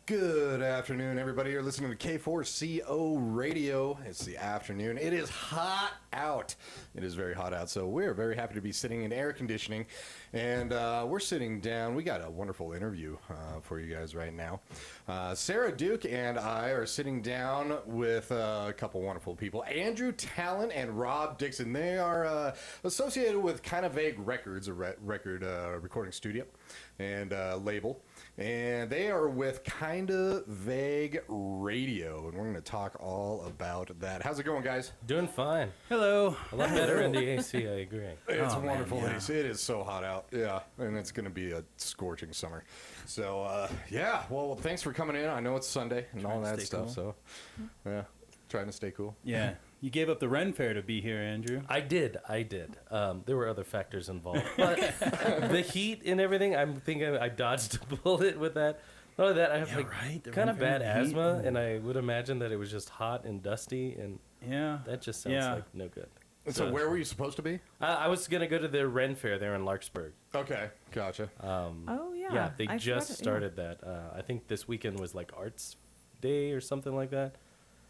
Good afternoon, everybody. You're listening to K4CO Radio. It's the afternoon. It is hot out. It is very hot out, so we're very happy to be sitting in air conditioning. And we're sitting down. We got a wonderful interview for you guys right now. Sara Duke and I are sitting down with a couple wonderful people. Andrew Tallent and Rob Dixon. They are associated with Kind of Vague Records, a record recording studio and label. And they are with Kinda Vague Radio, and we're going to talk all about that. How's it going, guys? Doing fine. Hello. A lot better in the AC, I agree. It's wonderful AC. It is so hot out. Yeah, and it's going to be a scorching summer. So, well, thanks for coming in. I know it's Sunday and all that stuff, so, yeah, trying to stay cool. Yeah. You gave up the Ren Fair to be here, Andrew. I did. There were other factors involved. But the heat and everything, I'm thinking I dodged a bullet with that. Not only that, I have kind of bad asthma, and I would imagine that it was just hot and dusty, and that just sounds like no good. So where were you supposed to be? I was going to go to the Ren Fair there in Larkspur. Okay, gotcha. Yeah, they just started that. I think this weekend was like Arts Day or something like that.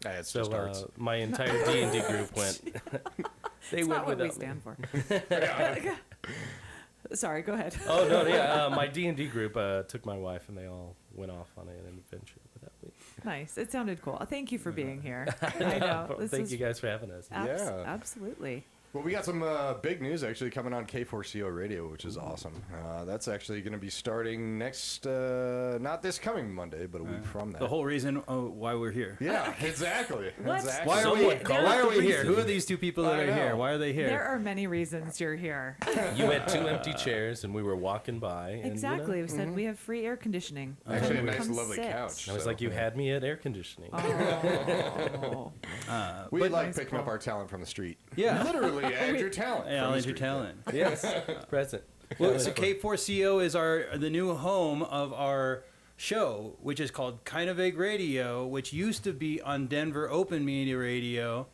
It's just arts. My entire D&D group went. They went what we stand for. Sorry, go ahead. Oh no, yeah. My D&D group took my wife, and they all went off on an adventure without me. Nice. It sounded cool. Thank you for being here. I know. Thank you guys for having us. Absolutely. Well, we got some big news actually coming on K4CO Radio, which is awesome. That's actually going to be starting next, not this coming Monday, but a week from that. The whole reason why we're here. Yeah, exactly. What? Exactly. Why are we here? Who are these two people that are here? Why are they here? There are many reasons you're here. You had two empty chairs, and we were walking by. And, exactly. We said we have free air conditioning. Actually, a nice, lovely couch. I was like, you had me at air conditioning. Oh. We like picking up our talent from the street. Yeah. Literally, Andrew Tallent. Yeah, Andrew Tallent. Yes, present. Well, so K4CO is the new home of our show, which is called Kind of Vague Radio, which used to be on Denver Open Media Radio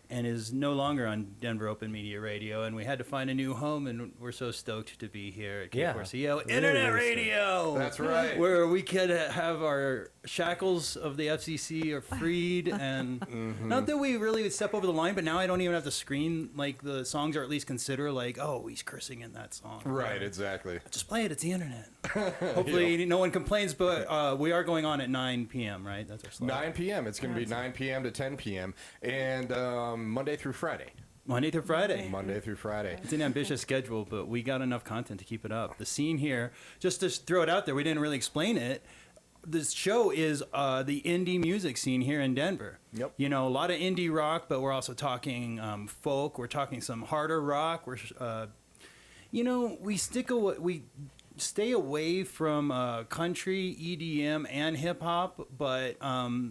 and is no longer on Denver Open Media Radio. And we had to find a new home, and we're so stoked to be here at K4CO Internet Radio. That's right. Where we could have our shackles of the FCC are freed, and not that we really step over the line, but now I don't even have to screen like the songs, or at least consider like, oh, he's cursing in that song. Right, exactly. Just play it. It's the internet. Hopefully no one complains, but we are going on at 9 p.m., right? That's our slot. 9 p.m. It's going to be 9 p.m. to 10 p.m. and Monday through Friday. Monday through Friday. Monday through Friday. It's an ambitious schedule, but we got enough content to keep it up. The scene here, just to throw it out there, we didn't really explain it. This show is the indie music scene here in Denver. Yep. You know, a lot of indie rock, but we're also talking folk. We're talking some harder rock. We're, we stay away from country, EDM, and hip hop, but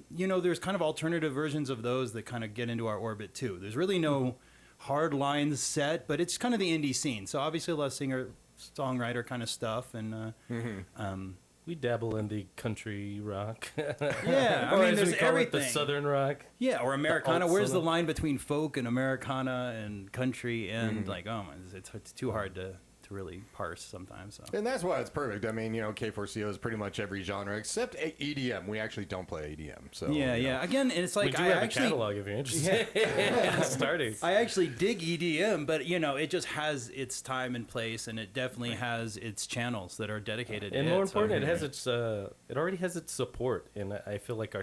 there's kind of alternative versions of those that kind of get into our orbit too. There's really no hard lines set, but it's kind of the indie scene. So obviously a lot of singer-songwriter kind of stuff, and we dabble in the country rock. Yeah, I or mean, as there's we call everything. It, the southern rock. Yeah, or Americana. Where's the line between folk and Americana and country? And it's too hard to really parse sometimes. So. And that's why it's perfect. I mean, K4CO is pretty much every genre except EDM. We actually don't play EDM. So yeah. Again, and it's like we do have a catalog if you're interested. Starting. I actually dig EDM, but it just has its time and place, and it definitely has its channels that are dedicated. And more important, it has its. It already has its support, and I feel like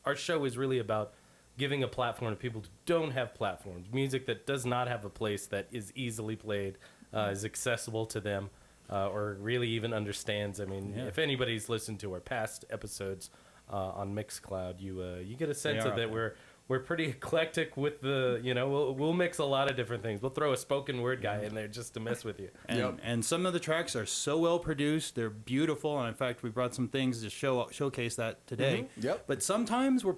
our show is really about giving a platform to people who don't have platforms. Music that does not have a place that is easily played. Is accessible to them, or really even understands. I mean, if anybody's listened to our past episodes on Mixcloud, you get a sense of that we're pretty eclectic with the we'll mix a lot of different things. We'll throw a spoken word guy in there just to mess with you. And some of the tracks are so well produced, they're beautiful, and in fact, we brought some things to showcase that today. Mm-hmm. Yep. But sometimes we're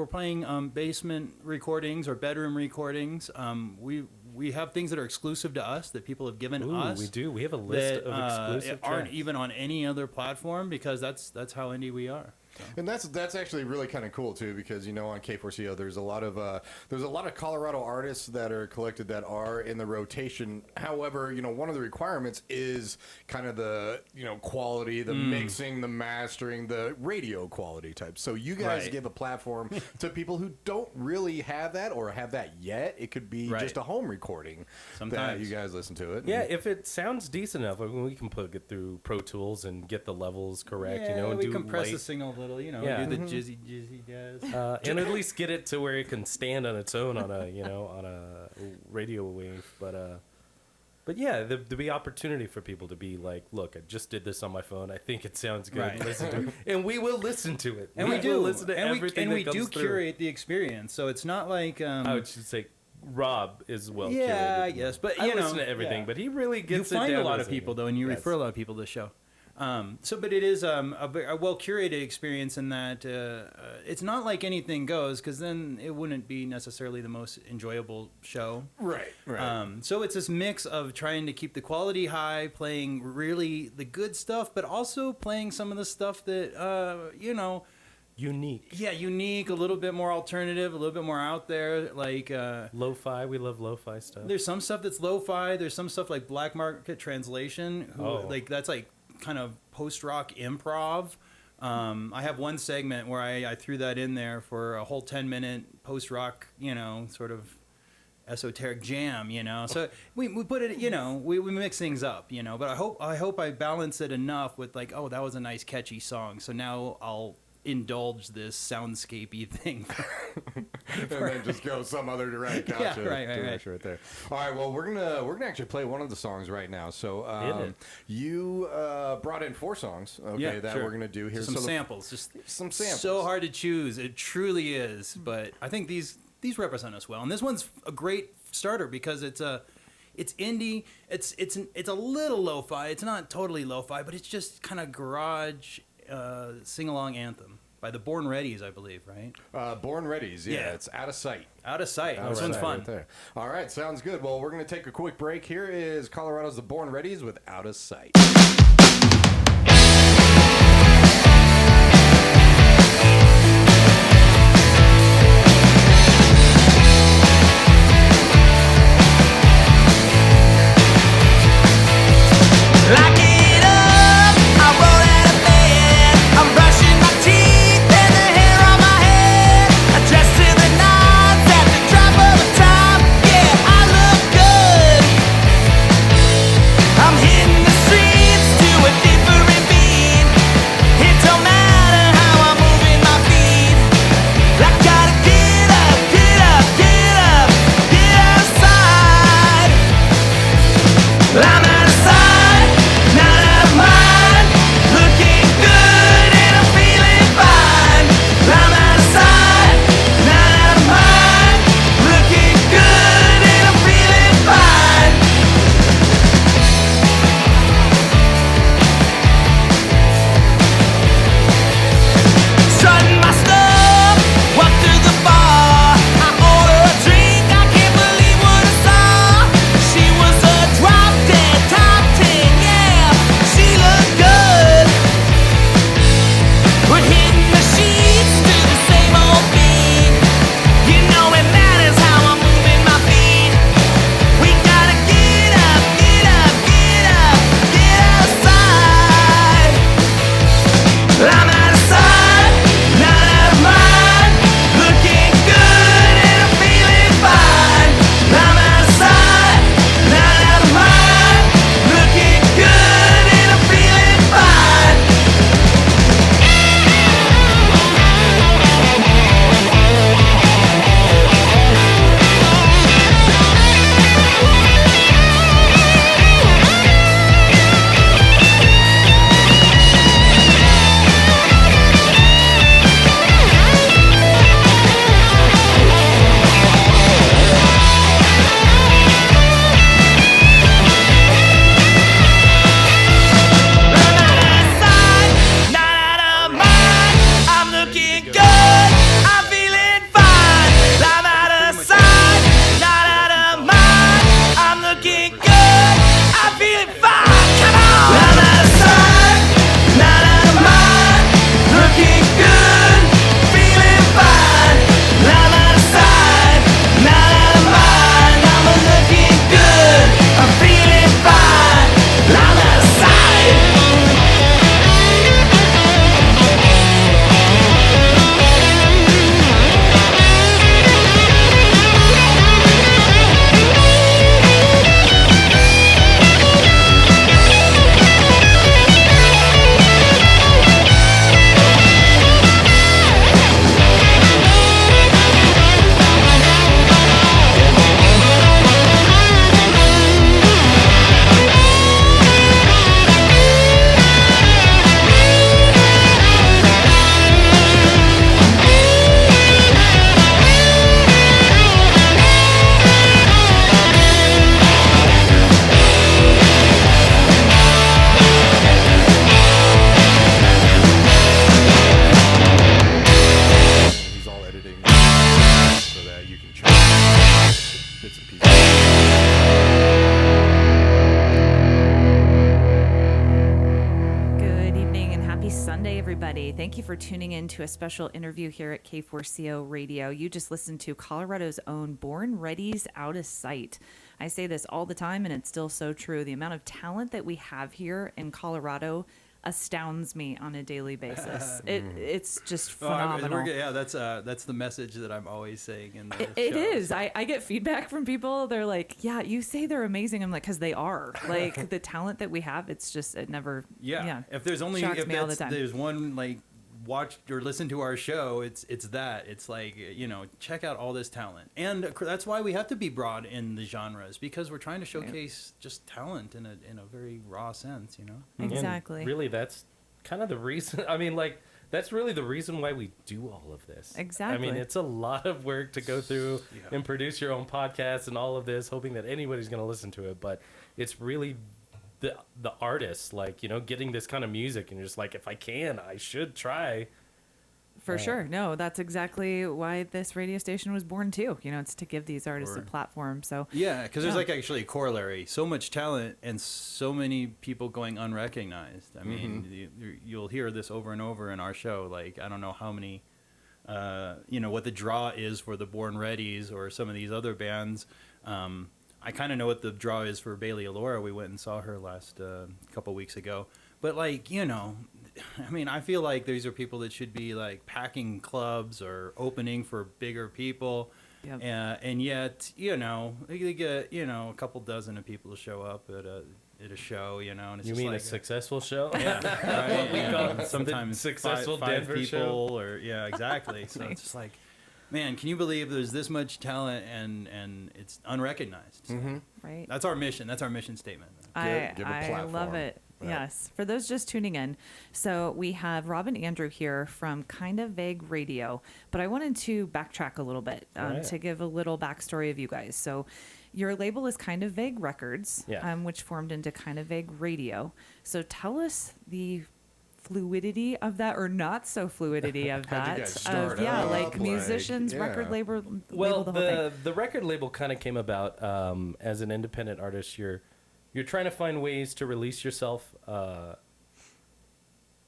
playing basement recordings or bedroom recordings. We have things that are exclusive to us that people have given us. We do. We have a list of exclusive tracks. Aren't even on any other platform because that's how indie we are. And that's actually really kind of cool too, because on K4CO there's a lot of Colorado artists that are collected that are in the rotation. However, one of the requirements is kind of the quality, the mixing, the mastering, the radio quality type. So you guys give a platform to people who don't really have that or have that yet. It could be just a home recording. Sometimes that you guys listen to it. Yeah, if it sounds decent enough, we can put it through Pro Tools and get the levels correct. And we compress the signal a little. Do the jizzy jazz, and at least get it to where it can stand on its own on a radio wave. But yeah, there'd be opportunity for people to be like, look, I just did this on my phone. I think it sounds good. Right. Listen to it, and we will listen to it. And we do listen to everything. And we that do comes through. curate the experience, so it's not like I would just say Rob is well curated. Yeah, yes, but I listen to everything, but he really gets you it find down a lot to of people though, and you refer a lot of people to the show. But it is a well curated experience in that it's not like anything goes, because then it wouldn't be necessarily the most enjoyable show. Right. So it's this mix of trying to keep the quality high, playing really the good stuff, but also playing some of the stuff that unique. Yeah, unique, a little bit more alternative, a little bit more out there, like lo-fi. We love lo-fi stuff. There's some stuff that's lo-fi. There's some stuff like Black Market Translation. That's like kind of post-rock improv. I have one segment where I threw that in there for a whole 10-minute post-rock, sort of esoteric jam, So we put it, we mix things up, But I hope I balance it enough with like, oh, that was a nice catchy song. So now I'll indulge this soundscapey thing and then just go some other direction. Right there. All right, well, we're gonna actually play one of the songs right now. So you brought in 4 songs, that we're gonna do here. Some samples, just some samples. So hard to choose, it truly is. But I think these represent us well, and this one's a great starter because it's indie. It's a little lo-fi. It's not totally lo-fi, but it's just kind of garage. Sing-along anthem by the Born Readies, I believe, right? Born Readies, yeah. It's Out of Sight. Out of Sight. This one's fun. Right there. All right, sounds good. Well, we're going to take a quick break. Here is Colorado's The Born Readies with Out of Sight. I'm hitting the streets. everybody. Thank you for tuning in to a special interview here at K4CO Radio. You just listened to Colorado's own Born Ready's Out of Sight. I say this all the time, and it's still so true. The amount of talent that we have here in Colorado astounds me on a daily basis. It's just phenomenal. That's the message that I'm always saying in the It shows. is. I get feedback from people. They're like, yeah, you say they're amazing. I'm like, because they are. Like, the talent that we have, it's just, it never, If there's only, shocks if me all the time. there's one, like, watch or listen to our show, it's that. It's like, check out all this talent. And that's why we have to be broad in the genres, because we're trying to showcase just talent in a very raw sense, Exactly. And really, that's kind of the reason. I mean, like, that's really the reason why we do all of this. Exactly. I mean, it's a lot of work to go through and produce your own podcast and all of this, hoping that anybody's going to listen to it. But it's really the artists, like, getting this kind of music, and you're just like, if I can, I should try. For sure. No, that's exactly why this radio station was born too. It's to give these artists a platform. So because there's like actually a corollary. So much talent and so many people going unrecognized. I mean, you'll hear this over and over in our show. Like, I don't know how many, what the draw is for the Born Readies or some of these other bands. I kind of know what the draw is for Bailey Alora. We went and saw her last couple weeks ago. But, like, I mean, I feel like these are people that should be, like, packing clubs or opening for bigger people. Yep. And yet, they get, a couple dozen of people to show up at a show, and it's You just mean like a successful show? right? We call it Sometimes successful five Denver people show. or exactly. So it's just like, man, can you believe there's this much talent and it's unrecognized? So right. That's our mission. That's our mission statement. Give a I love platform. it. Right. Yes. For those just tuning in, so we have Rob and Andrew here from Kind of Vague Radio, but I wanted to backtrack a little bit Right. to give a little backstory of you guys. So your label is Kind of Vague Records, which formed into Kind of Vague Radio. So tell us the fluidity of that, or not so fluidity of How'd that. you guys start like up? musicians, Like, record label, Well, the whole thing. the record label kind of came about as an independent artist. You're trying to find ways to release yourself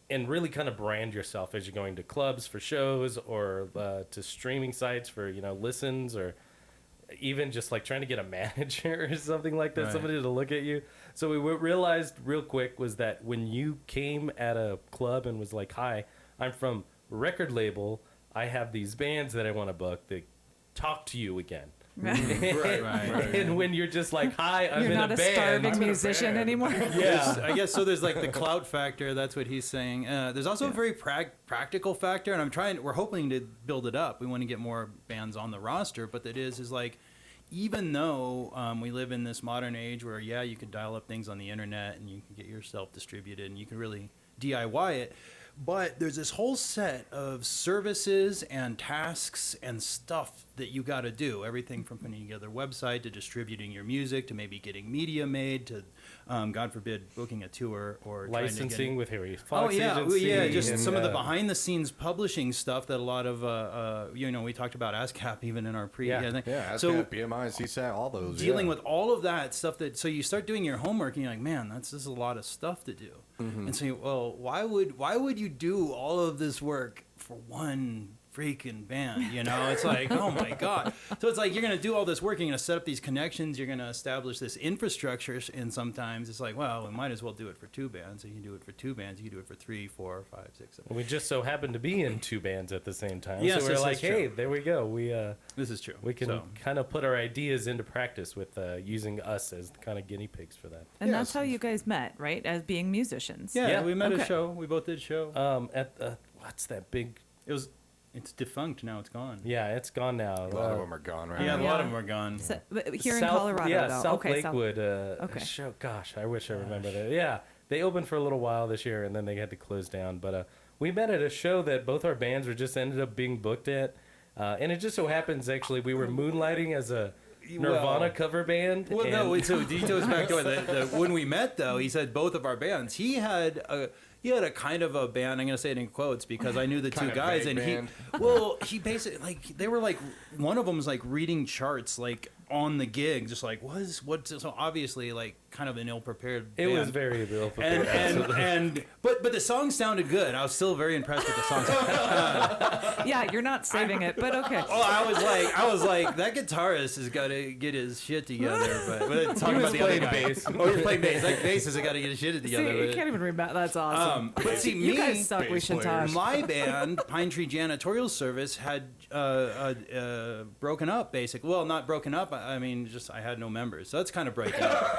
and really kind of brand yourself as you're going to clubs for shows or to streaming sites for listens, or even just like trying to get a manager or something like that, Right. somebody to look at you. So we realized real quick was that when you came at a club and was like, "Hi, I'm from record label. I have these bands that I want to book," they talk to you again. Right. And when you're just like, "Hi, I'm You're in not a band." starving musician anymore. Yeah. I guess so. There's like the clout factor. That's what he's saying. There's also a very practical factor, and we're hoping to build it up. We want to get more bands on the roster, but it is like, even though we live in this modern age where, you can dial up things on the internet and you can get yourself distributed and you can really DIY it, but there's this whole set of services and tasks and stuff that you got to do. Everything from putting together a website to distributing your music to maybe getting media made to, God forbid, booking a tour or Licensing trying to get with Harry Fox agency. Just and, some of the behind-the-scenes publishing stuff that a lot of, we talked about ASCAP even in our thing. Yeah, So BMI, CSAT, all those. dealing with all of that stuff so you start doing your homework and you're like, man, this is a lot of stuff to do. And so, well, why would you do all of this work for one freaking band? It's like, oh my God. So it's like, you're going to do all this work, you're going to set up these connections, you're going to establish this infrastructure, and sometimes it's like, well, we might as well do it for two bands. So you can do it for two bands, you can do it for 3, 4, 5, 6, 7. We just so happen to be in two bands at the same time. Yes, so we're this like, is hey, true. there we go. This is true. We can kind of put our ideas into practice with using us as the kind of guinea pigs for that. And that's how you guys met, right? As being musicians. Yeah, Yeah. we met Okay. a show. We both did a show. At what's that big? It's defunct now. It's gone. Yeah, it's gone now. A lot of them are gone, right? Yeah, a now. lot of them are gone. So, but here in South- Colorado, yeah, though. South okay, Lakewood. Okay. Show. Gosh, I wish I remember that. Yeah, they opened for a little while this year, and then they had to close down. But we met at a show that both our bands were just ended up being booked at, and it just so happens actually we were moonlighting as a Nirvana cover band. Well, and no. So details back to when we met, though. He said both of our bands. He had a kind of a band. I'm going to say it in quotes because I knew the Kind two of guys, vague and band. he basically they were like, one of them was like reading charts like on the gig, just like what's so obviously like kind of an ill-prepared It band. was very ill prepared. But the song sounded good. I was still very impressed with the song. Yeah, you're not saving it, but okay. Oh, I was like, that guitarist has got to get his shit together. But talking about the other guy. bass. Oh, you're playing bass. Like bass has got to get his shit See, together. you But- can't even remember. That's awesome. But see, you me, guys suck. We bass should players. talk. my band, Pine Tree Janitorial Service, had broken up. Basically, well, not broken up. I mean, just I had no members, so that's kind of breaking up.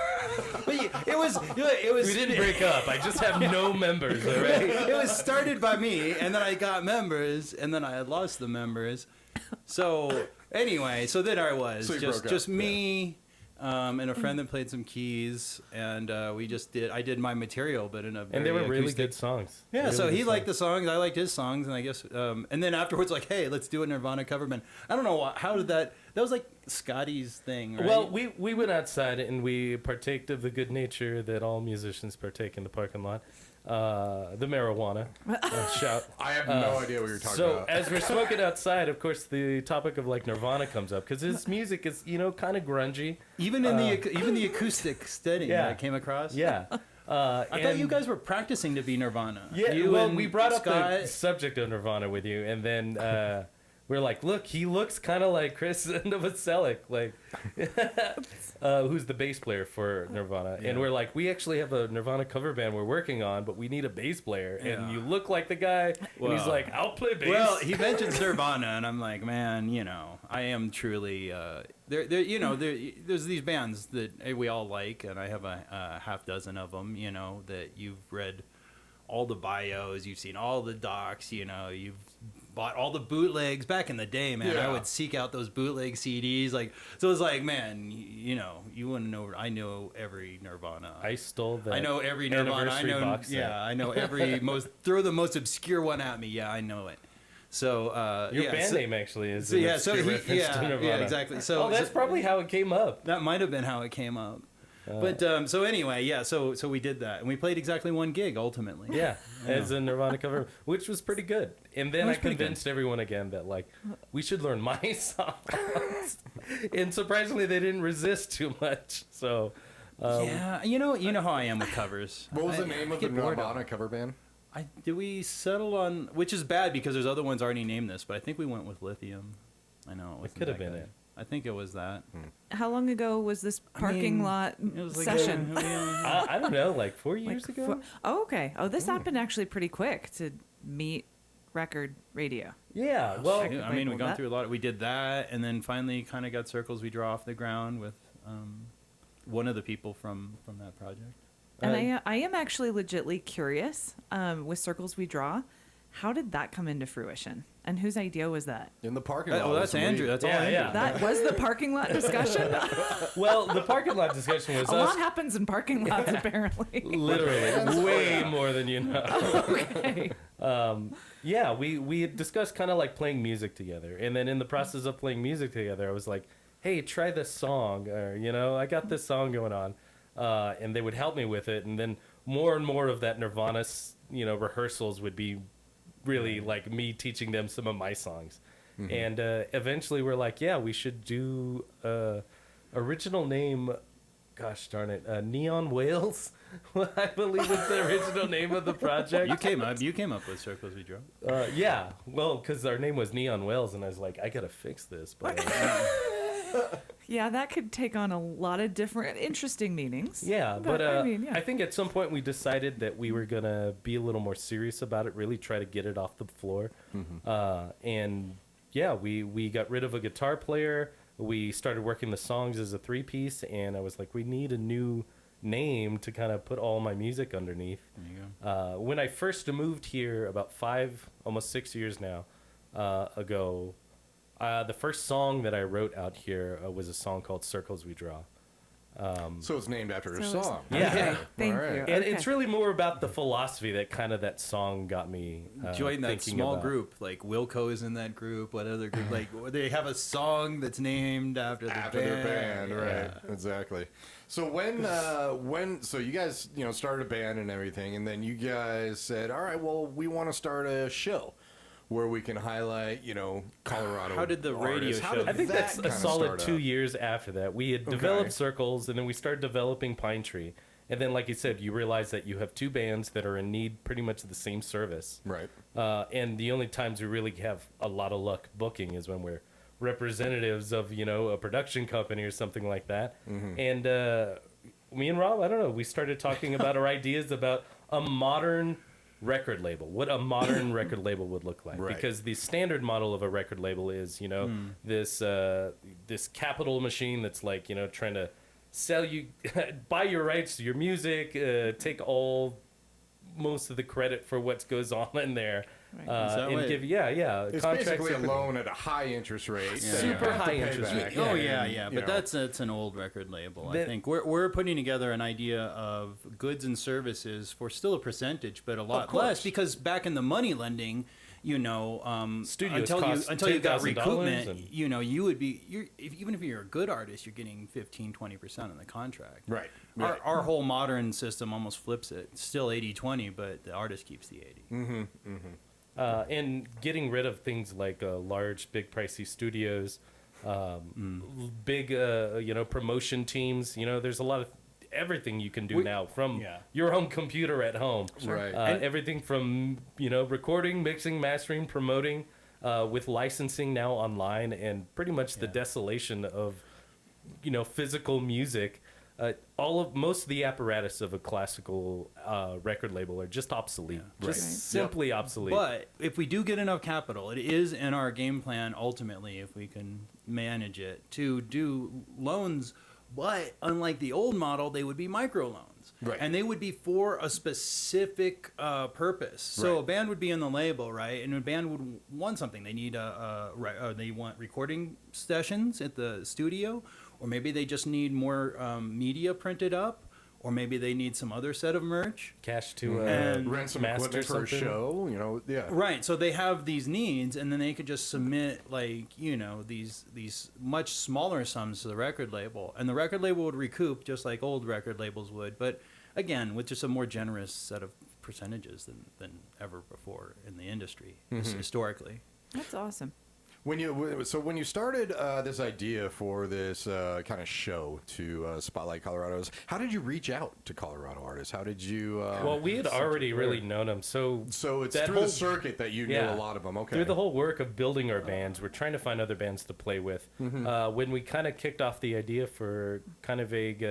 But it was. We didn't break up. I just have no members, all right? It was started by me, and then I got members, and then I had lost the members. So anyway, so then I was So you just broke up, just me. And a friend that played some keys, and I did my material, but in a very And they were really acoustic- good songs. Yeah, Really so good he liked songs. the songs, I liked his songs, and I guess, and then afterwards, like, hey, let's do a Nirvana cover band. I don't know how did that was like Scotty's thing, right? Well, we went outside and we partaked of the good nature that all musicians partake in the parking lot. The marijuana. Shout. I have no idea what you're talking So about. as we're smoking outside, of course, the topic of like Nirvana comes up because his music is, kind of grungy. even in the acoustic setting yeah. that I came across. Yeah. I thought you guys were practicing to be Nirvana. Yeah, you well, and we brought up the Scott. subject of Nirvana with you, and then we're like, look, he looks kind of like Chris Novoselic, like, who's the bass player for Nirvana. Yeah. And we're like, we actually have a Nirvana cover band we're working on, but we need a bass player. Yeah. And you look like the guy, and he's Well- like, I'll play bass. Well, he mentions Nirvana, and I'm like, man, I am truly there's these bands that we all like, and I have a half dozen of them, that you've read all the bios, you've seen all the docs, you've bought all the bootlegs back in the day, man. Yeah. I would seek out those bootleg CDs, so it's like, man, you wouldn't know. I know every Nirvana. I stole that. I know every Nirvana. I anniversary know, box set. I know every throw the most obscure one at me. Yeah, I know it. So Your band name actually is so an yeah, so obscure he, reference to yeah, Nirvana. yeah, exactly. So that's probably how it came up. that might have been how it came up. But so anyway, yeah. So we did that, and we played exactly one gig ultimately. Yeah, as a Nirvana cover, which was pretty good. And then It I was pretty good. convinced everyone again that like we should learn my songs. And surprisingly, they didn't resist too much. So Yeah, you know how I am with covers. What was the I name of the get bored Nirvana cover band? Did we settle on, which is bad because there's other ones already named this, but I think we went with Lithium. I know It could have been it. I think it was that. How long ago was this parking mean, lot It was like session? I don't know, like 4 Like years ago. Oh, okay. Oh, this happened actually pretty quick to meet record radio. Yeah, well, I mean, we've gone that- through a lot. We did that, and then finally kind of got Circles We Draw off the ground with one of the people from that project. And I am actually legitly curious with Circles We Draw. How did that come into fruition? And whose idea was that? In the parking lot. Oh, with that's some Andrew. weed. That's all Yeah, Andrew. yeah. That was the parking lot discussion? well, the parking lot discussion was A lot us happens in parking lots, apparently. literally way more than you know. Okay. Yeah, we had discussed kind of like playing music together, and then in the process of playing music together, I was like, "Hey, try this song," or I got this song going on, and they would help me with it, and then more and more of that Nirvana, rehearsals would be really like me teaching them some of my songs, and eventually we're like, "Yeah, we should do original name." Gosh darn it, Neon Whales, I believe is the original name of the project. You came up with Circles We Draw. Yeah, well, because our name was Neon Whales, and I was like, I gotta fix this. But Yeah, that could take on a lot of different interesting meanings. yeah, but I, I mean, yeah. I think at some point we decided that we were gonna be a little more serious about it, really try to get it off the floor. And yeah, we got rid of a guitar player. We started working the songs as a 3-piece, and I was like, we need a new name to kind of put all my music underneath. There you go. When I first moved here about 5, almost 6 years now ago, the first song that I wrote out here was a song called Circles We Draw. So it's named after a So it's- song. Yeah. Okay, thank All right. you. And Okay. it's really more about the philosophy that song got me Join that thinking small about. group. Like Wilco is in that group. What other group? Like they have a song that's named after the After their band, right? Exactly. So so you guys, started a band and everything, and then you guys said, "All right, well, we want to start a show." where we can highlight, Colorado. How did the radio artists? How show- did I think that that's a kinda solid start 2 up? years after that. We had developed Circles, and then we started developing Pine Tree. And then, like you said, you realize that you have two bands that are in need pretty much of the same service. Right. And the only times we really have a lot of luck booking is when we're representatives of, a production company or something like that. Mm-hmm. And me and Rob, I don't know, we started talking about our ideas about a modern record label, what a modern record label would look like. Right. Because the standard model of a record label is, this capital machine that's like, trying to sell you, buy your rights to your music, take most of the credit for what goes on in there, Is that and what- give It's contracts basically a are- loan at a high interest rate. that you Super have to high pay interest back. rate. Oh Yeah, yeah. You But know. that's an old record label. I That- think we're putting together an idea of goods and services for still a percentage, but a lot course. less because back in the money lending, Studios until cost you got $10,000 recoupment, and- you would be even if you're a good artist, you're getting 15-20% on the contract. Right. Our whole modern system almost flips it. It's still 80-20, but the artist keeps the 80. And getting rid of things like large, big, pricey studios, big, promotion teams. There's a lot of everything you can do now from your own computer at home. Right. Everything from, recording, mixing, mastering, promoting, with licensing now online, and pretty much the desolation of, physical music. Most of the apparatus of a classical record label are just obsolete, just Right. simply obsolete. But if we do get enough capital, it is in our game plan ultimately, if we can manage it, to do loans. But unlike the old model, they would be microloans. Right. And they would be for a specific purpose. So Right. a band would be in the label, right? And a band would want something. They need they want recording sessions at the studio, or maybe they just need more media printed up, or maybe they need some other set of merch. Cash to And Rent some master equipment for a something. show, yeah. Right, so they have these needs, and then they could just submit these much smaller sums to the record label, and the record label would recoup just like old record labels would, but again with just a more generous set of percentages than ever before in the industry historically. That's awesome. When you started this idea for this kind of show to spotlight Colorado's, how did you reach out to Colorado artists? How did you? Well, we had already really known them, so it's that through the circuit that you knew a lot of them. Okay. Through the whole work of building our bands, we're trying to find other bands to play with. When we kind of kicked off the idea for kind of vague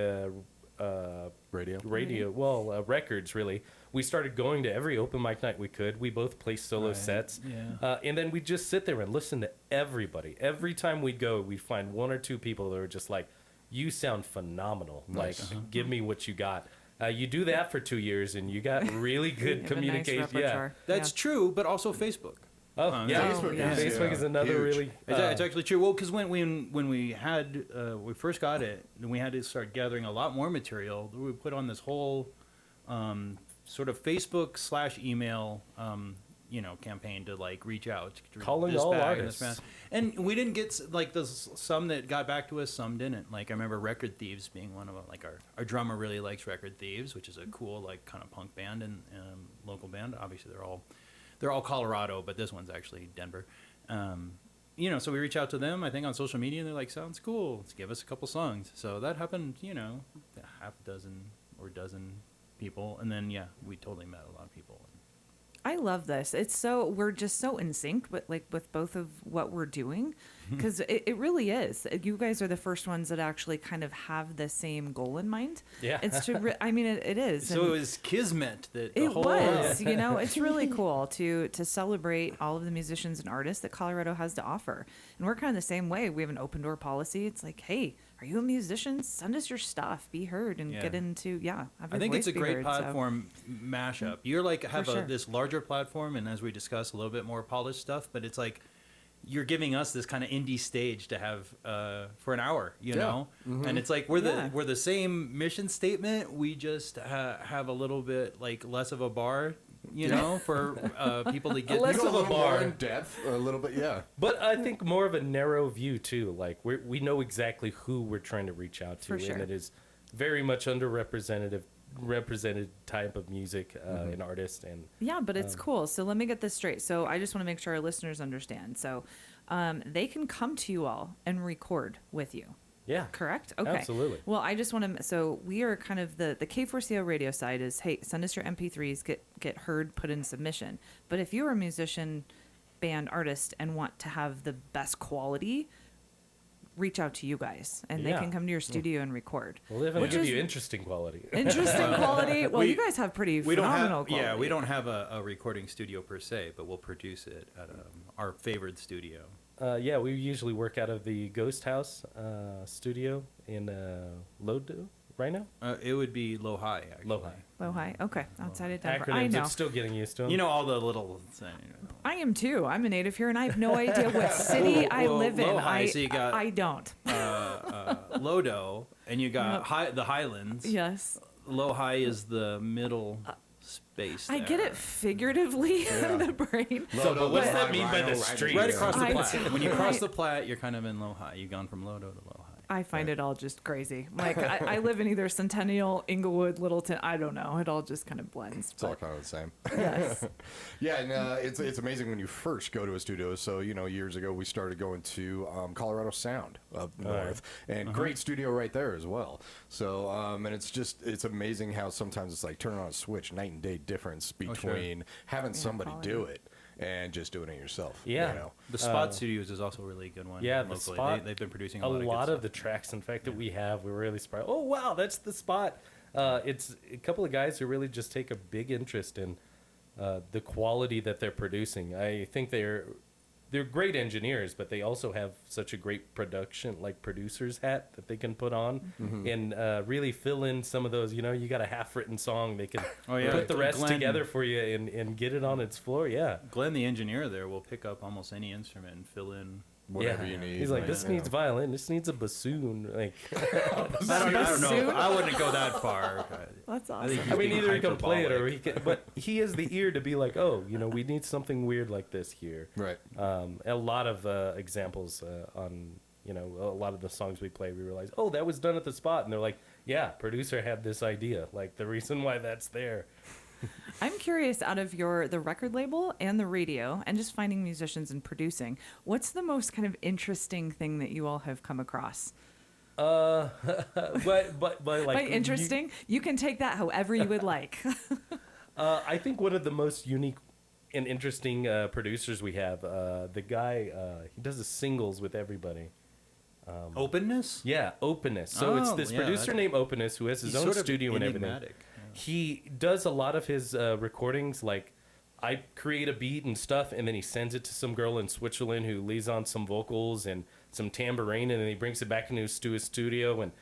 radio. records really, we started going to every open mic night we could. We both play solo sets, and then we just sit there and listen to everybody. Every time we'd go, we'd find one or two people that were just like, "You sound phenomenal! Nice. Like, give me what you got." You do that for 2 years, and you got really good Have a nice communication. repertoire. That's true, but also Facebook. Oh, yeah. Facebook is, Facebook is another huge. really. It's actually true. Well, because when we first got it, then we had to start gathering a lot more material. We put on this whole sort of Facebook/email campaign to like reach out, to Calling this all bag and this artists. band. And we didn't get like there's some that got back to us, some didn't. Like I remember Record Thieves being one of them. Like our drummer really likes Record Thieves, which is a cool like kind of punk band and local band. Obviously they're all Colorado, but this one's actually Denver. So we reach out to them, I think, on social media, and they're like, sounds cool. Let's give us a couple songs. So that happened, a half dozen or dozen people. And then, we totally met a lot of people. I love this. We're just so in sync, but like with both of what we're doing, because it really is. You guys are the first ones that actually kind of have the same goal in mind. Yeah. It's it is. So and it was kismet that the it whole... was, it's really cool to celebrate all of the musicians and artists that Colorado has to offer. And we're kind of the same way. We have an open door policy. It's like, hey, are you a musician? Send us your stuff, be heard, and get into, have your I think it's voice a be great heard, platform mashup. You're like have sure. this larger platform, and as we discussed, a little bit more polished stuff. But it's like you're giving us this kind of indie stage to have for an hour, know. And it's like we're the same mission statement. We just have a little bit like less of a bar, for people to get. Less You go of a a little bar. more in depth, a little bit, yeah. But I think more of a narrow view too. Like we know exactly who we're trying to reach out to, For sure. and it is very much represented type of music and artist. And Yeah, but it's cool. So let me get this straight. So I just want to make sure our listeners understand. So they can come to you all and record with you. yeah, Correct? Okay. Absolutely. Well, I just want to, so we are kind of the K4CO radio side is, hey, send us your MP3s, get heard, put in submission. But if you're a musician, band, artist, and want to have the best quality, reach out to you guys, and they Yeah. can come to your studio and record. Well, they're going Which to give is you interesting quality. interesting quality. Well, you guys have pretty phenomenal quality. Yeah, we don't have a recording studio per se, but we'll produce it at our favorite studio. Yeah, we usually work out of the Ghost House studio in Lodo right now. It would be low high. Actually. Low high. Low high. Okay, outside of Denver. Acronyms, I know. I'm still getting used to them. You know all the little. I am too. I'm a native here, and I have no idea what city I Well, live in. low high, so you got- I don't. Lodo, and you got the Highlands. Yes. Low high is the middle space. I get there. it figuratively in the brain. So, but what's that Rhino, mean by the Rhino, street? Right across the I Platte. do. When you cross Right. the Platte, you're kind of in low high. You've gone from Lodo to low high. I find it all just crazy. Like I live in either Centennial, Inglewood, Littleton. I don't know. It all just kind of blends. It's all But kind of the same. yes. Yeah, and it's amazing when you first go to a studio. So, years ago we started going to Colorado Sound up north, and great studio right there as well. So, and it's amazing how sometimes it's like turning on a switch, night and day difference between having somebody quality. do it and just doing it yourself. Yeah. You know? The Spot Studios is also a really good one. Yeah, the locally. Spot. They've been producing a a lot lot of of good the tracks, in fact, that we have. We're really surprised. Oh wow, that's the Spot. It's a couple of guys who really just take a big interest in the quality that they're producing. I think they're great engineers, but they also have such a great producer's hat that they can put on and really fill in some of those. You got a half-written song, they can Oh, yeah. put the rest Glenn- together for you and get it on its floor. Yeah. Glenn, the engineer there, will pick up almost any instrument and fill in. Whatever Yeah. you need. He's like, right? this Yeah. needs violin, this needs a bassoon. Like, I don't know. Bassoon? I wouldn't go that far. That's I awesome. think I he's mean, being either he can play it or hyperbolic. he can, but he has the ear to be like, oh, we need something weird like this here. Right. A lot of examples on, a lot of the songs we play, we realize, oh, that was done at the Spot. And they're like, yeah, producer had this idea. Like, the reason why that's there. I'm curious, out of the record label and the radio, and just finding musicians and producing, what's the most kind of interesting thing that you all have come across? But like By interesting, you can take that however you would like. I think one of the most unique and interesting producers we have, the guy, he does the singles with everybody. Openness? Yeah, Openness. So it's Oh, this yeah, producer that's- named Openness who has his He's own sort of studio and everything. enigmatic. He does a lot of his recordings. Like, I create a beat and stuff, and then he sends it to some girl in Switzerland who lays on some vocals and some tambourine, and then he brings it back into his studio and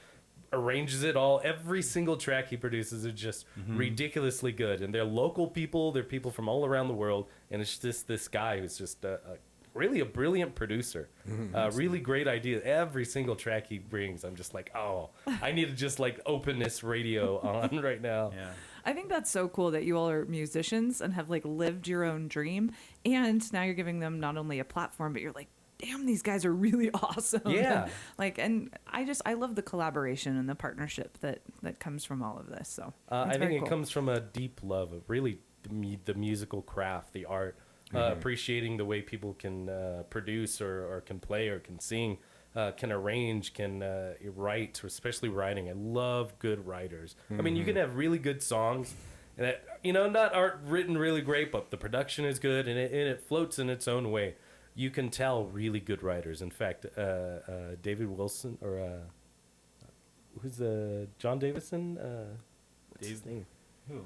arranges it all. Every single track he produces is just ridiculously good. And they're local people. They're people from all around the world. And it's just this guy who's just really a brilliant producer. Really great idea. Every single track he brings, I'm just like, oh, I need to just like Openness radio on right now. Yeah. I think that's so cool that you all are musicians and have like lived your own dream, and now you're giving them not only a platform, but you're like, damn, these guys are really awesome. Yeah. and I love the collaboration and the partnership that comes from all of this. So I it's think very it cool. comes from a deep love of really the musical craft, the art, appreciating the way people can produce or can play or can sing, can arrange, can write, especially writing. I love good writers. I mean, you can have really good songs, and aren't written really great, but the production is good and it floats in its own way. You can tell really good writers. In fact, David Wilson or who's John Davison? What's his name? Who?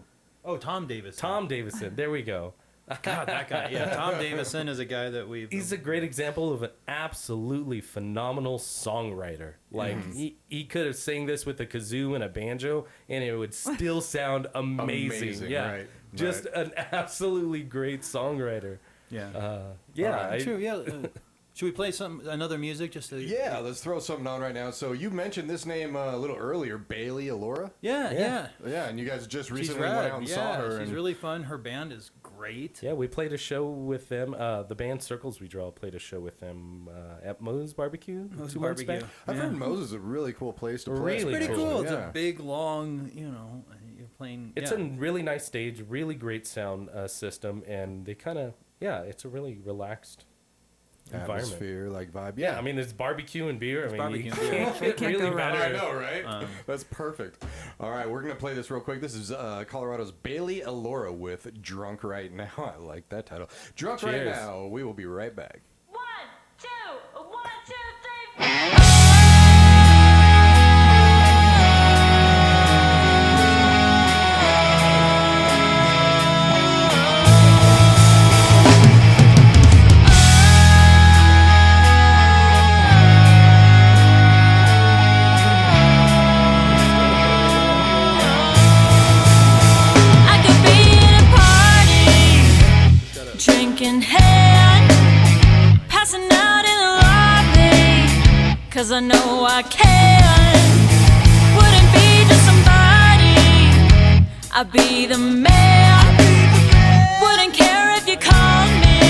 Oh, Tom Davis. Tom Davison. There we go. God, that guy. Yeah, Tom Davison is a guy that we've. He's a great example of an absolutely phenomenal songwriter. Like, he could have sang this with a kazoo and a banjo, and it would still sound amazing. Amazing, Yeah, right, just right. an absolutely great songwriter. Yeah. Yeah, Alright. True. Yeah. Should we play another music just to? Yeah, let's throw something on right now. So you mentioned this name a little earlier, Bailey Alora. Yeah. Yeah, and you guys just She's recently went out and saw her. She's really fun. Her band is great. Yeah, we played a show with them. The band Circles We Draw played a show with them at Moe's Barbecue. Moe's 2 months Barbecue. back. I've heard Moe's is a really cool place to play. Really It's pretty cool. It's Yeah. a big, long, you're playing. It's a really nice stage, really great sound system, and they kind of, it's a really relaxed environment. Atmosphere, like vibe. Yeah, I mean, there's barbecue and beer. I mean, barbecue you and beer. can't get Can't really go wrong. better. I know, right? That's perfect. All right, we're going to play this real quick. This is Colorado's Bailey Alora with Drunk Right Now. I like that title. Drunk Right Cheers. Now. We will be right back. 1, 2, 1, 2, 3, 4. I could be at a party, drinking hand, passing out in the lobby, 'cause I know I can. Wouldn't be just somebody, I'd be the man. Wouldn't care if you called me,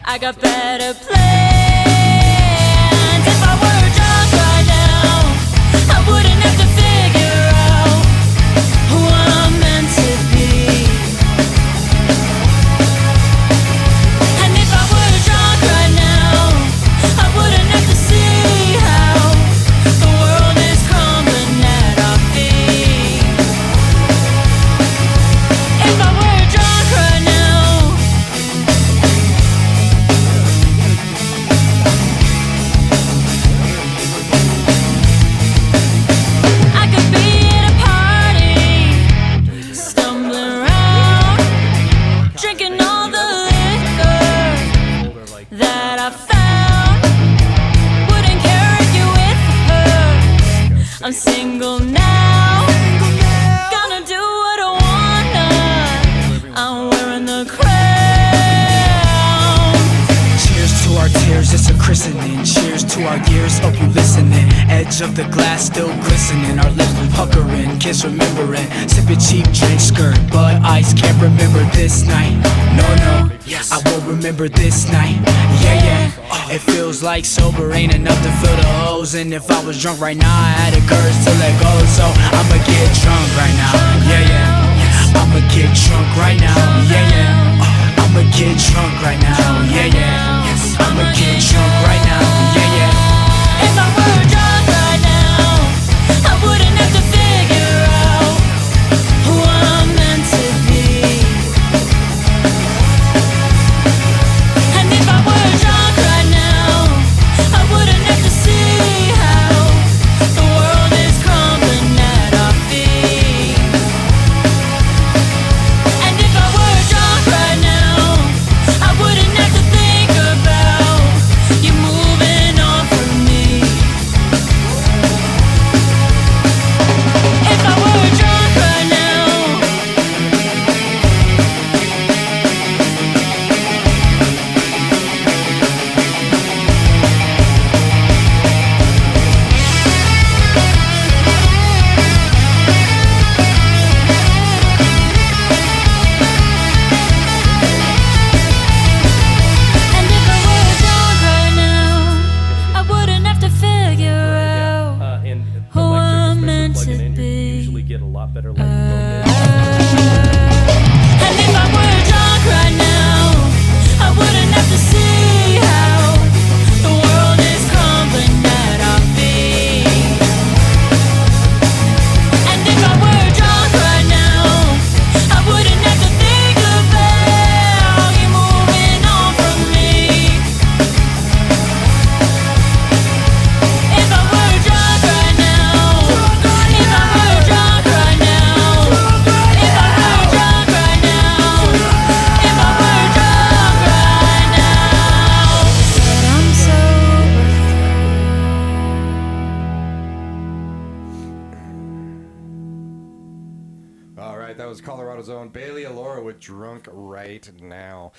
I got better plans. If I were drunk right now, I wouldn't have to figure out who I'm meant to be. And if I were drunk right now, I wouldn't have to see how the world is crumbling at our feet. If I were drunk right now, I could be at a party, stumbling around, drinking all the liquor that I found. Wouldn't care if you're with her. I'm single now, gonna do what I wanna. I'm wearing the crown. Cheers to our tears, it's a christening. Cheers to our years, hope you listening. Edge of the glass still glistening. Our lips puckering, kiss remembering. Sip a cheap drink, skirt, but ice. Can't remember this night. No, I won't remember this night. Yeah. It feels like sober ain't enough to fill the holes. And if I was drunk right now, I had a courage to let go. So I'ma get drunk right now. Yeah. I'ma get drunk right now. Yeah. I'ma get drunk right now. Yeah. I'ma get drunk right now. Yeah. If I were drunk right now, I wouldn't have to figure out who I'm meant to be. And if I were drunk right now, I wouldn't have to see how the world is crumbling at our feet. And if I were drunk right now, I wouldn't have to think about you moving on from me. If I were drunk right now, and if I were drunk right now, I wouldn't have to figure out And who I'm meant especially to plugging in, you be. usually get a lot better like low mid. And if I were drunk right now, I wouldn't have to see how the world is crumbling at our feet. And if I were drunk right now, I wouldn't have to think about you moving on from me. If I were drunk right now, if I were drunk right now, right, that was Colorado's own Bailey Alora with Drunk Right Now.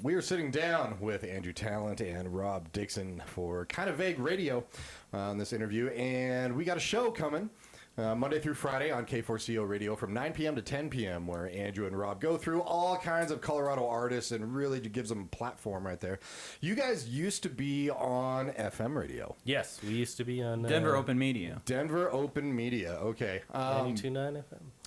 We are sitting down with Andrew Tallent and Rob Dixon for Kind of Vague Radio on this interview, and we got a show coming Monday through Friday on K4CO Radio from 9 p.m. to 10 p.m. where Andrew and Rob go through all kinds of Colorado artists and really gives them a platform right there. You guys used to be on FM radio. Yes, we used to be on Denver Open Media. Denver Open Media, okay. 92.9 FM.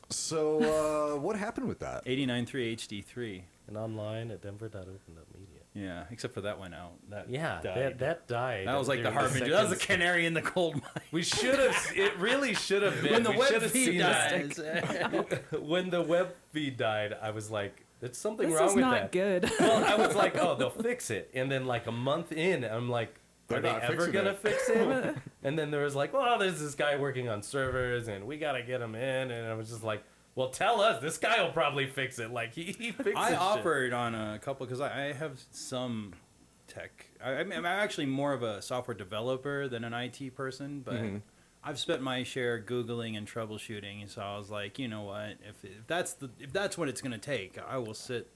So what happened with that? 89.3 HD3. And online at denver.open.media. Yeah, except for that went out. That Yeah, died. that died. That was like the during harbinger. second That was the canary in the coal mine. We should have. It really should have been. When the we web should have feed seen dies. when the web feed died, I was like, "There's something This wrong is with not that." good. Well, I was like, "Oh, they'll fix it," and then like a month in, I'm like, They're "Are they not ever fixing gonna it. fix it?" And then there was like, "Well, there's this guy working on servers, and we gotta get him in," and I was just like. Well, tell us. This guy will probably fix it. Like, he fixes I shit. offered on a couple because I have some tech. I'm actually more of a software developer than an IT person, but I've spent my share Googling and troubleshooting. So I was like, you know what? If that's what it's going to take, I will sit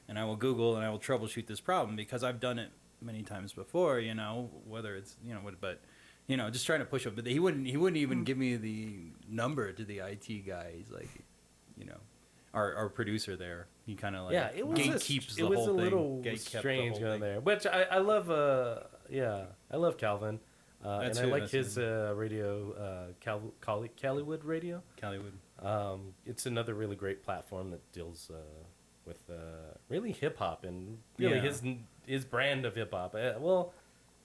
and I will Google and I will troubleshoot this problem because I've done it many times before. You know, whether it's but. You know, just trying to push up, but he wouldn't even give me the number to the IT guy. He's like, you know, our producer there. He kind of like it was gatekeeps the it was whole a thing. little Gatekept the strange whole going thing. there, which I love. I love Calvin, and I like his radio, Caliwood Radio. Caliwood. It's another really great platform that deals with really hip hop and really Yeah. his brand of hip hop.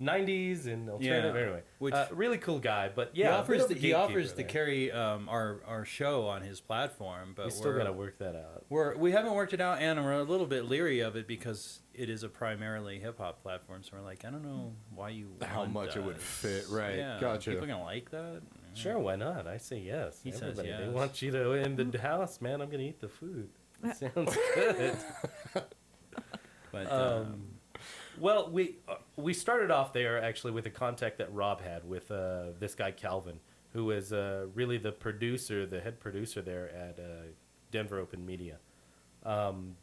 90s and alternative. Yeah. Anyway, Which- really cool guy. But He yeah, offers bit of a he offers gatekeeper to there. carry our show on his platform, but We still gotta work that out. we haven't worked it out, and we're a little bit leery of it because it is a primarily hip hop platform. So we're like, I don't know why you How want much it would us. fit, right. Yeah, Gotcha. People are gonna like that. Sure, why not? I say yes. He says Everybody. They yes. want you to in the house, man. I'm gonna eat the food. That sounds good. But Well, we started off there actually with a contact that Rob had with this guy Calvin, who is really the head producer there at Denver Open Media.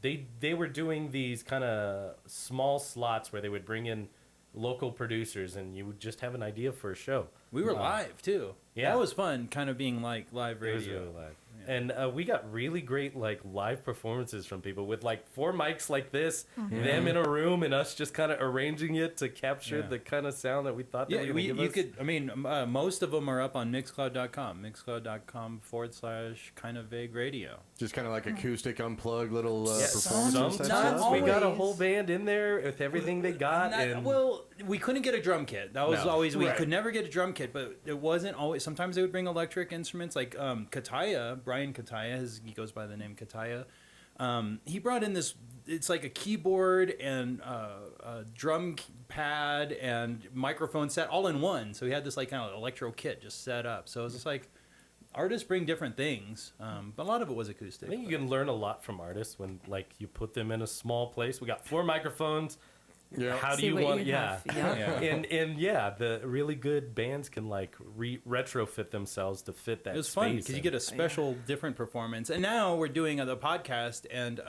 They were doing these kind of small slots where they would bring in local producers, and you would just have an idea for a show. we were live too. Yeah. That was fun, kind of being like live It was radio. really live. And we got really great like live performances from people with like 4 mics like this, them in a room, and us just kind of arranging it to capture Yeah. the kind of sound that we thought they Yeah, were going to give you us. could. I mean, most of them are up on Mixcloud.com. Mixcloud.com/kind of vague radio. Just kind of like acoustic, unplugged little Yeah, performances. type sometimes stuff? we got a always. whole band in there with everything they got. Well, we couldn't get a drum kit. That was No. always we Right. could never get a drum kit, but it wasn't always. Sometimes they would bring electric instruments, like Kataya, Brian Kataya. He goes by the name Kataya. He brought in this. It's like a keyboard and a drum pad and microphone set all in one. So he had this like kind of electro kit just set up. So it was just like artists bring different things, but a lot of it was acoustic. I think you can learn a lot from artists when like you put them in a small place. We got 4 microphones. Yeah. How do See you what want? you Yeah. have. Yeah. And yeah, the really good bands can like retrofit themselves to fit that. It was fun space because you and- get a special, different performance. And now we're doing the podcast, and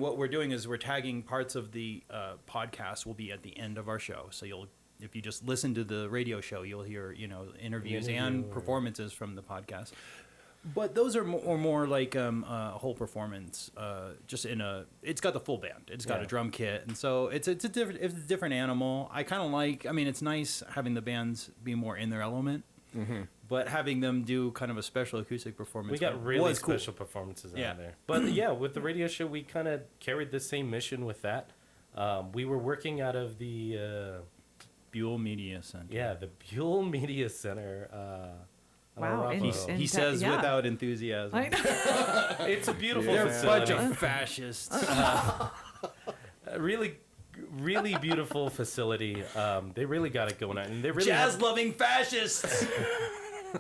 what we're doing is we're tagging parts of the podcast will be at the end of our show. So if you just listen to the radio show, you'll hear interviews and performances from the podcast. But those are more like a whole performance. Just it's got the full band. It's got a drum kit, and so it's a different animal. I kind of like. I mean, it's nice having the bands be more in their element, but having them do kind of a special acoustic performance. We got really was cool. special performances Yeah. on there. But yeah, with the radio show, we kind of carried the same mission with that. We were working out of the Buell Media Center. the Buell Media Center. Wow, Arapahoe. He says yeah. without enthusiasm. I know. It's a beautiful They're a facility. bunch of fascists. Really, really beautiful facility. They really got it going on. And they really Jazz-loving fascists.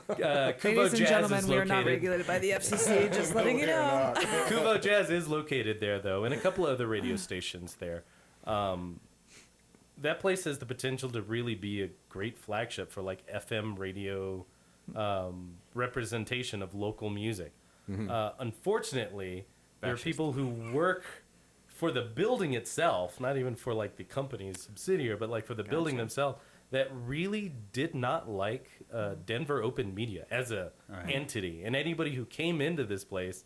Kubo Ladies and Jazz gentlemen, is we are not located. regulated by the FCC. Just letting you know. Kubo Jazz is located there, though, and a couple other radio stations there. That place has the potential to really be a great flagship for like FM radio representation of local music. Unfortunately, there are people who work for the building itself, not even for like the company's subsidiary, but like for the building themselves, that really did not like Denver Open Media as a entity. And anybody who came into this place,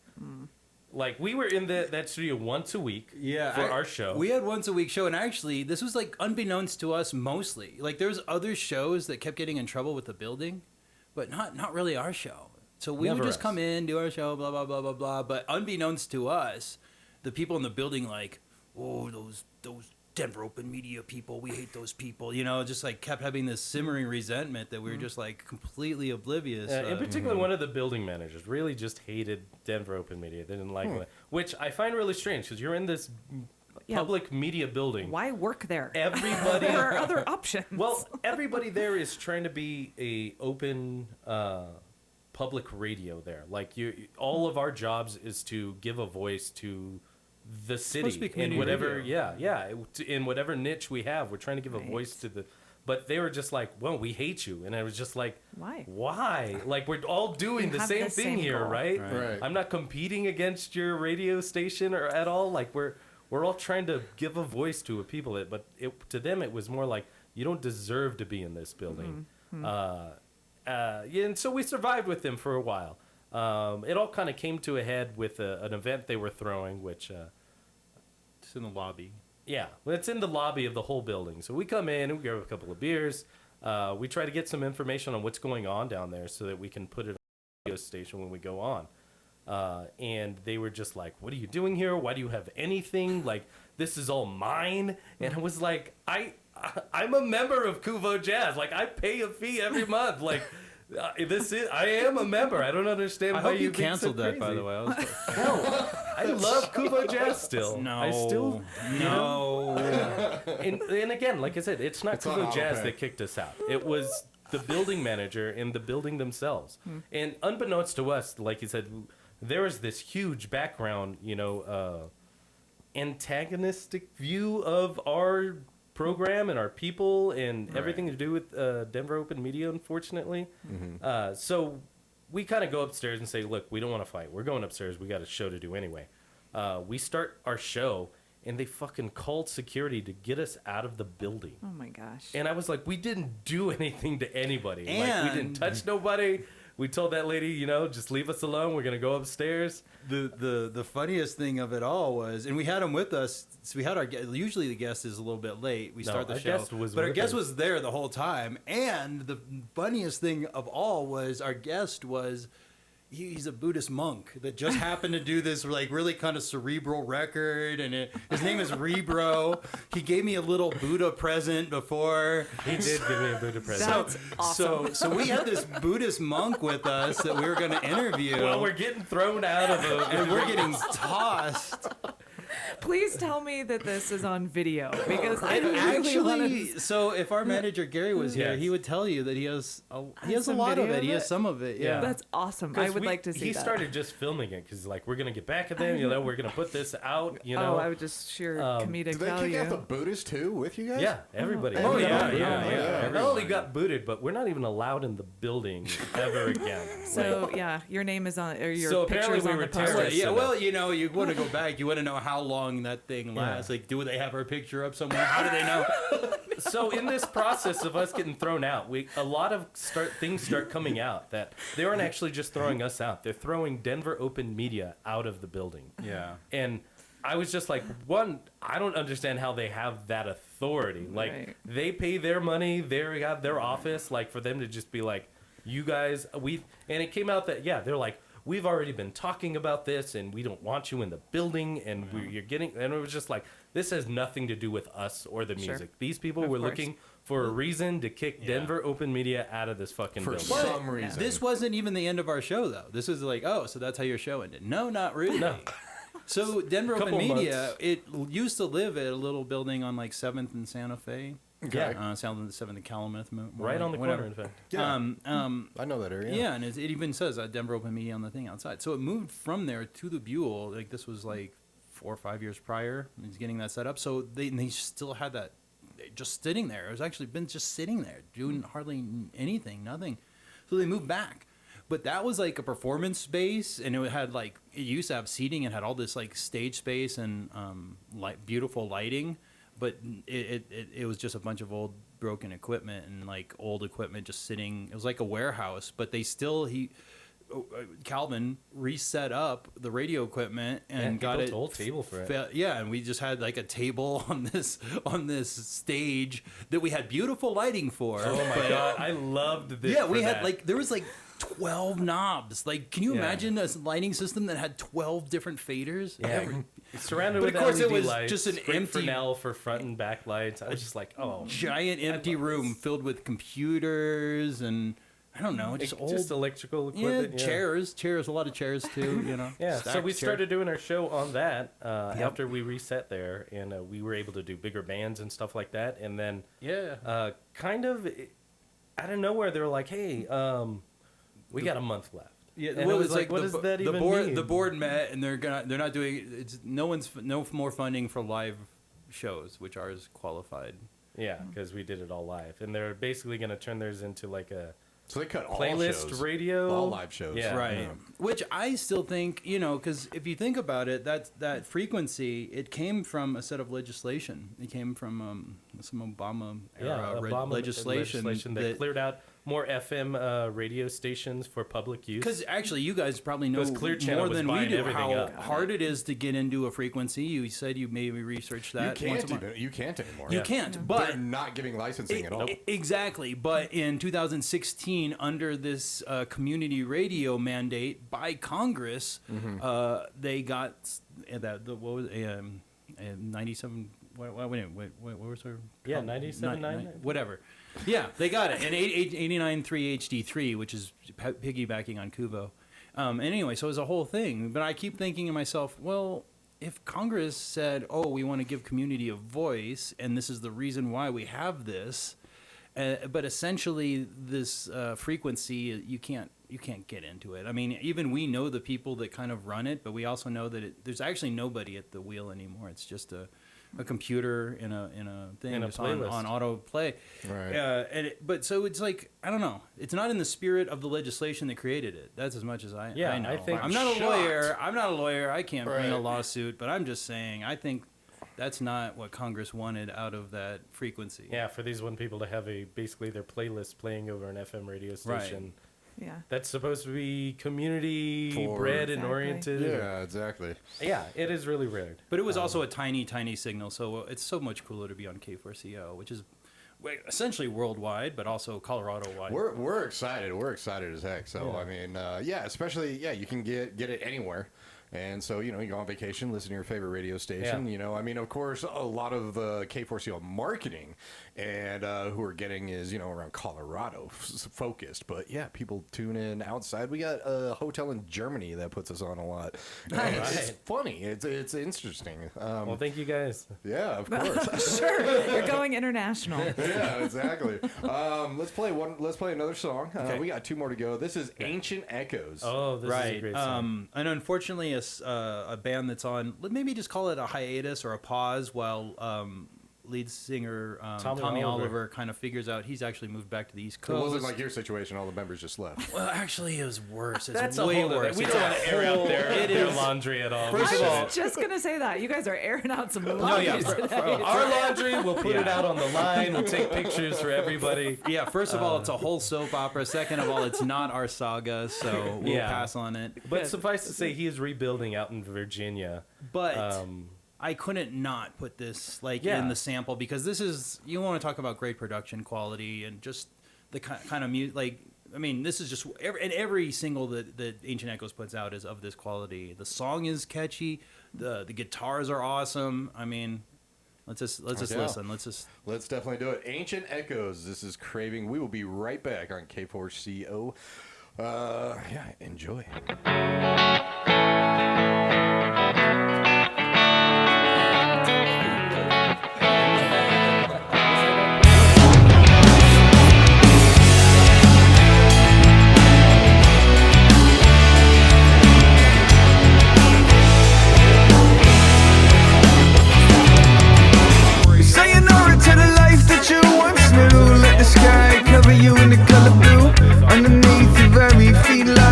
like we were in that studio once a week for our show. We had once a week show, and actually this was like unbeknownst to us mostly. Like there's other shows that kept getting in trouble with the building, but not really our show. So we would just come in, do our show, blah, blah, blah, blah, blah. But unbeknownst to us, the people in the building like, oh, those Denver Open Media people, we hate those people. You know, just like kept having this simmering resentment that we were just like completely oblivious. In particular, one of the building managers really just hated Denver Open Media. They didn't like it, which I find really strange because you're in this public media building. Why work there? Everybody. There are other options. Well, everybody there is trying to be a open public radio there. Like all of our jobs is to give a voice to the city in whatever in whatever niche we have. We're trying to give a voice to the. But they were just like, well, we hate you. And I was just like, why? Like, we're all doing the same thing here, right? I'm not competing against your radio station or at all. Like, we're all trying to give a voice to people. But to them, it was more like, you don't deserve to be in this building. And so we survived with them for a while. It all kind of came to a head with an event they were throwing, which... it's in the lobby. Yeah, it's in the lobby of the whole building. So we come in and we grab a couple of beers. We try to get some information on what's going on down there so that we can put it on the radio station when we go on. And they were just like, what are you doing here? Why do you have anything? Like, this is all mine. And I was like, I'm a member of K4CO Jazz. Like, I pay a fee every month. Like, I am a member. I don't understand why you canceled so that, by the way. I was like, I love K4CO Jazz still. No. And again, like I said, it's not K4CO Jazz that kicked us out. It was the building manager and the building themselves. And unbeknownst to us, like you said, there was this huge background, antagonistic view of our program and our people and everything to do with Denver Open Media, unfortunately. So we kind of go upstairs and say, look, we don't want to fight. We're going upstairs. We got a show to do anyway. We start our show, and they fucking called security to get us out of the building. Oh, my gosh. And I was like, we didn't do anything to anybody. Like, we didn't touch nobody. We told that lady, just leave us alone. We're going to go upstairs. The funniest thing of it all was, and we had him with us. So we had usually the guest is a little bit late. We start the show. Our guest was there the whole time. And the funniest thing of all was our guest was, he's a Buddhist monk that just happened to do this like really kind of cerebral record, and his name is Rebro. He gave me a little Buddha present before. He did give me a Buddha present. That's awesome. So we had this Buddhist monk with us that we were going to interview. Well, we're getting thrown out of and we're getting tossed. Please tell me that this is on video, because I So if our manager Gary was here, he would tell you that he has a lot of it. He has some of it. Yeah, that's awesome. I would like to see that. He started just filming it because like, we're gonna get back at them. We're gonna put this out. Oh, I would just sheer comedic value. Did they kick out the Buddhists too with you guys? Yeah, everybody. Oh yeah. Not only got booted, but we're not even allowed in the building ever again. So your name is on, or your so picture is on the poster. Yeah, well, you want to go back. You want to know how long that thing lasts. Like, do they have our picture up somewhere? How do they know? So in this process of us getting thrown out, a lot of things start coming out that they aren't actually just throwing us out. They're throwing Denver Open Media out of the building. Yeah. And I was just like, I don't understand how they have that authority. Like, they pay their money, they have their office, like, for them to just be like, you guys, and it came out that, they're like, we've already been talking about this, and we don't want you in the building, and you're getting, and it was just like, this has nothing to do with us or the music. These people were looking for a reason to kick Denver Open Media out of this fucking building. For some reason. This wasn't even the end of our show, though. This was like, so that's how your show ended. No, not really. No. So Denver Open Media, it used to live at a little building on like 7th and Santa Fe. Okay. 7th and Calumet. Right on the corner, in fact. Yeah. I know that area. Yeah, and it even says Denver Open Media on the thing outside. So it moved from there to the Buell. Like, this was like 4 or 5 years prior. He's getting that set up. So they still had that just sitting there. It was actually been just sitting there, doing hardly anything, nothing. So they moved back. But that was like a performance space, and it had like it used to have seating and had all this like stage space and beautiful lighting. But it was just a bunch of old broken equipment and like old equipment just sitting. It was like a warehouse, but Calvin reset up the radio equipment and got a whole table for it. Yeah, and we just had like a table on this stage that we had beautiful lighting for. Oh my god, I loved this. Yeah, we had there was like 12 knobs. Like, can you imagine a lighting system that had 12 different faders? Yeah, surrounded with of course, LED it was lights, just an empty Fresnel for front and back lights. I was just like, oh, giant empty room filled with computers and I don't know, just electrical equipment. Chairs, a lot of chairs too. Yeah, so Stacked we chairs. started doing our show on that after we reset there, and we were able to do bigger bands and stuff like that. And then, kind of out of nowhere, they were like, "Hey, we got a month left." Yeah, and well, it was like, what does that even mean? The board met, and they're not doing. No more funding for live shows, which ours qualified. Yeah, because we did it all live, and they're basically going to turn theirs into like a. So they cut all playlist shows, radio, all live shows, yeah, right? Which I still think, because if you think about it, that frequency, it came from a set of legislation. It came from some Obama era legislation that cleared out more FM radio stations for public use. Because actually, you guys probably know Clear Channel more than we do how up. hard it is to get into a frequency. You said you maybe researched that. You can't anymore. You can't, but they're not giving licensing at all. Exactly, but in 2016, under this community radio mandate by Congress, they got what was 97. What was her? Yeah, 97.9. Whatever. Yeah, they got it. And 89.3 HD3, which is piggybacking on Kubo. Anyway, so it was a whole thing. But I keep thinking to myself, well, if Congress said, oh, we want to give community a voice, and this is the reason why we have this, but essentially this frequency, you can't get into it. I mean, even we know the people that kind of run it, but we also know that there's actually nobody at the wheel anymore. It's just a computer in a thing in a just on autoplay. Right. But so it's like, I don't know. It's not in the spirit of the legislation that created it. That's as much as I know. I think I'm not a lawyer. I can't bring a lawsuit, but I'm just saying, I think that's not what Congress wanted out of that frequency. Yeah, for these one people to have basically their playlist playing over an FM radio station. Right. Yeah. That's supposed to be community bred and oriented. Yeah, exactly. Yeah, it is really weird. But it was also a tiny, tiny signal, so it's so much cooler to be on K4CO, which is essentially worldwide, but also Colorado-wide. We're excited. We're excited as heck. So, I mean, especially, you can get it anywhere. And so, you go on vacation, listen to your favorite radio station. Yeah. I mean, of course, a lot of the K4CO marketing and who we're getting is, around Colorado focused. But yeah, people tune in outside. We got a hotel in Germany that puts us on a lot. Nice. It's funny. It's interesting. Well, thank you guys. Yeah, of course. Sure, you're going international. Yeah, exactly. Let's play another song. We got two more to go. This is Ancient Echoes. Oh, this is a great song. And unfortunately, a band that's on, maybe just call it a hiatus or a pause while lead singer Tommy Oliver kind of figures out he's actually moved back to the East Coast. It wasn't like your situation, all the members just left. Well, actually, it was worse. That's way a whole worse. We don't want to air out their laundry at all. First of all, I was just going to say that. You guys are airing out some laundry. No, yeah, today. Our laundry, we'll put it out on the line. We'll take pictures for everybody. Yeah, first of all, it's a whole soap opera. Second of all, it's not our saga, so we'll pass on it. But suffice to say, he is rebuilding out in Virginia. But I couldn't not put this in the sample because this is, you want to talk about great production quality and just the kind of music. This is just every single that Ancient Echoes puts out is of this quality. The song is catchy. The guitars are awesome. I mean, let's just listen. Let's definitely do it. Ancient Echoes. This is Craving. We will be right back on K4CO. Enjoy. Sayonara to the life that you once knew. Let the sky cover you in the color blue. Underneath your very feet lie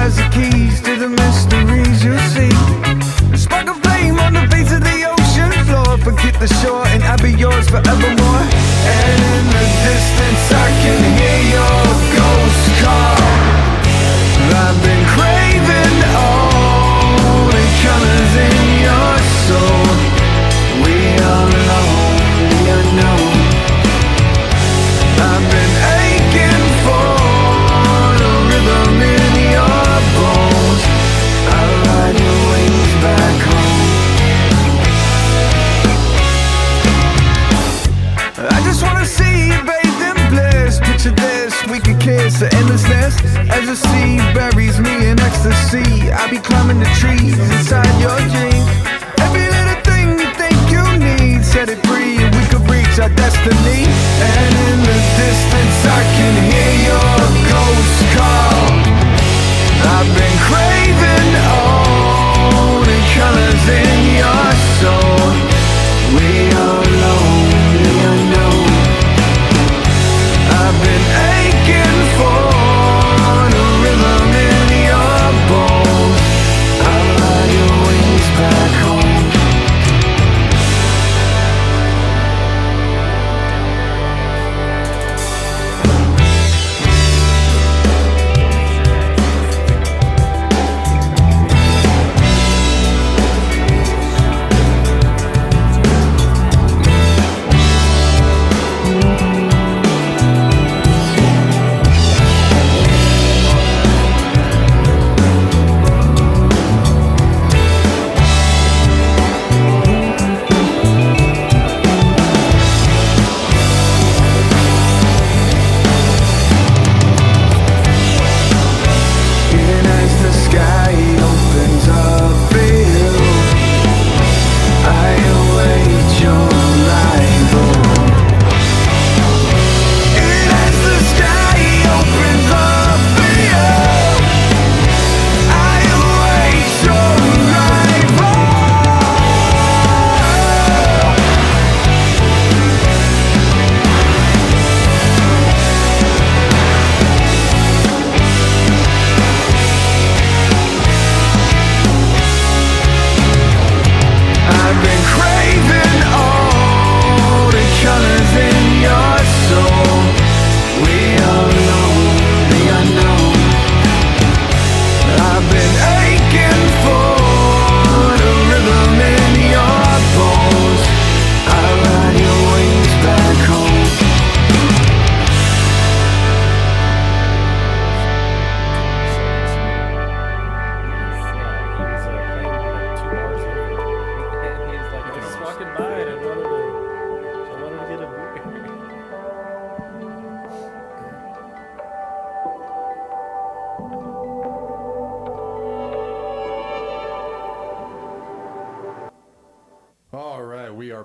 the sea buries me in ecstasy. I be climbing the trees inside your dreams. Every little thing you think you need, set it free and we could reach our destiny. And in the distance I can hear your ghost call. I've been craving all the colors in your soul. We are lonely, I know. I've been aching for the rhythm in your bones. I'll ride your wings back home.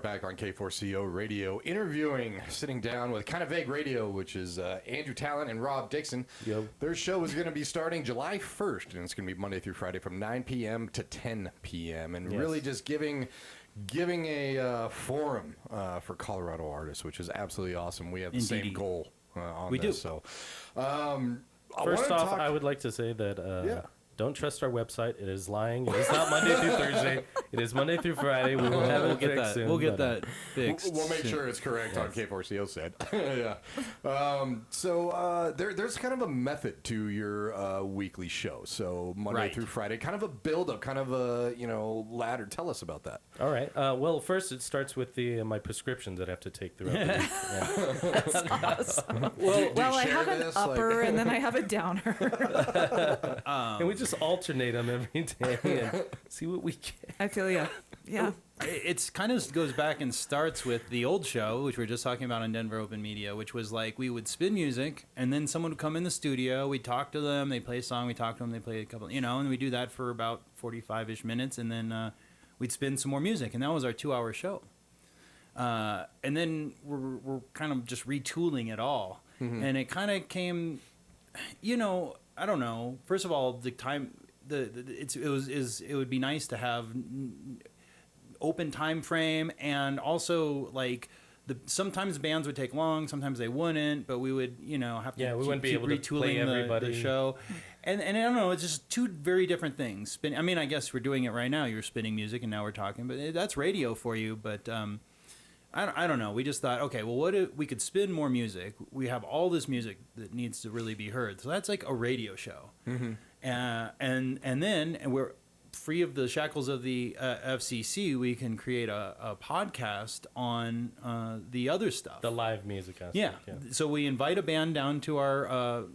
Back on K4CO Radio, sitting down with Kind of Vague Radio, which is Andrew Tallent and Rob Dixon. Yep. Their show is going to be starting July 1st, and it's going to be Monday through Friday from 9 p.m. to 10 p.m. And really just giving a forum for Colorado artists, which is absolutely awesome. We have the same goal on we this. Do. So, first off, I would like to say that don't trust our website. It is lying. It is not Monday through Thursday. It is Monday through Friday. We will have it fixed soon. We'll get that fixed. We'll make sure it's correct on K4CO said. Yeah. So there's kind of a method to your weekly show. So Monday through Friday, kind of a build-up, kind of a ladder. Tell us about that. All right. Well, first it starts with my prescriptions that I have to take throughout the week. Yeah. That's awesome. Well, I have an upper and then I have a downer. And we just alternate them every day and see what we get. I feel you. Yeah. It's kind of goes back and starts with the old show, which we were just talking about on Denver Open Media, which was like we would spin music and then someone would come in the studio, we'd talk to them, they play a song, we talk to them, they play a couple, and we do that for about 45-ish minutes, and then we'd spin some more music, and that was our 2-hour show. And then we're kind of just retooling it all. Mm-hmm. And it kind of came, I don't know. First of all, the time, it would be nice to have open time frame, and also like sometimes bands would take long, sometimes they wouldn't, but we would have to we wouldn't be able to play everybody the show, and I don't know, it's just two very different things. I mean, I guess we're doing it right now. You're spinning music, and now we're talking, but that's radio for you. But I don't know. We just thought, okay, well, what if we could spin more music? We have all this music that needs to really be heard. So that's like a radio show. Mm-hmm. And then we're free of the shackles of the FCC. We can create a podcast on the other stuff. The live music aspect. Yeah. So we invite a band down to our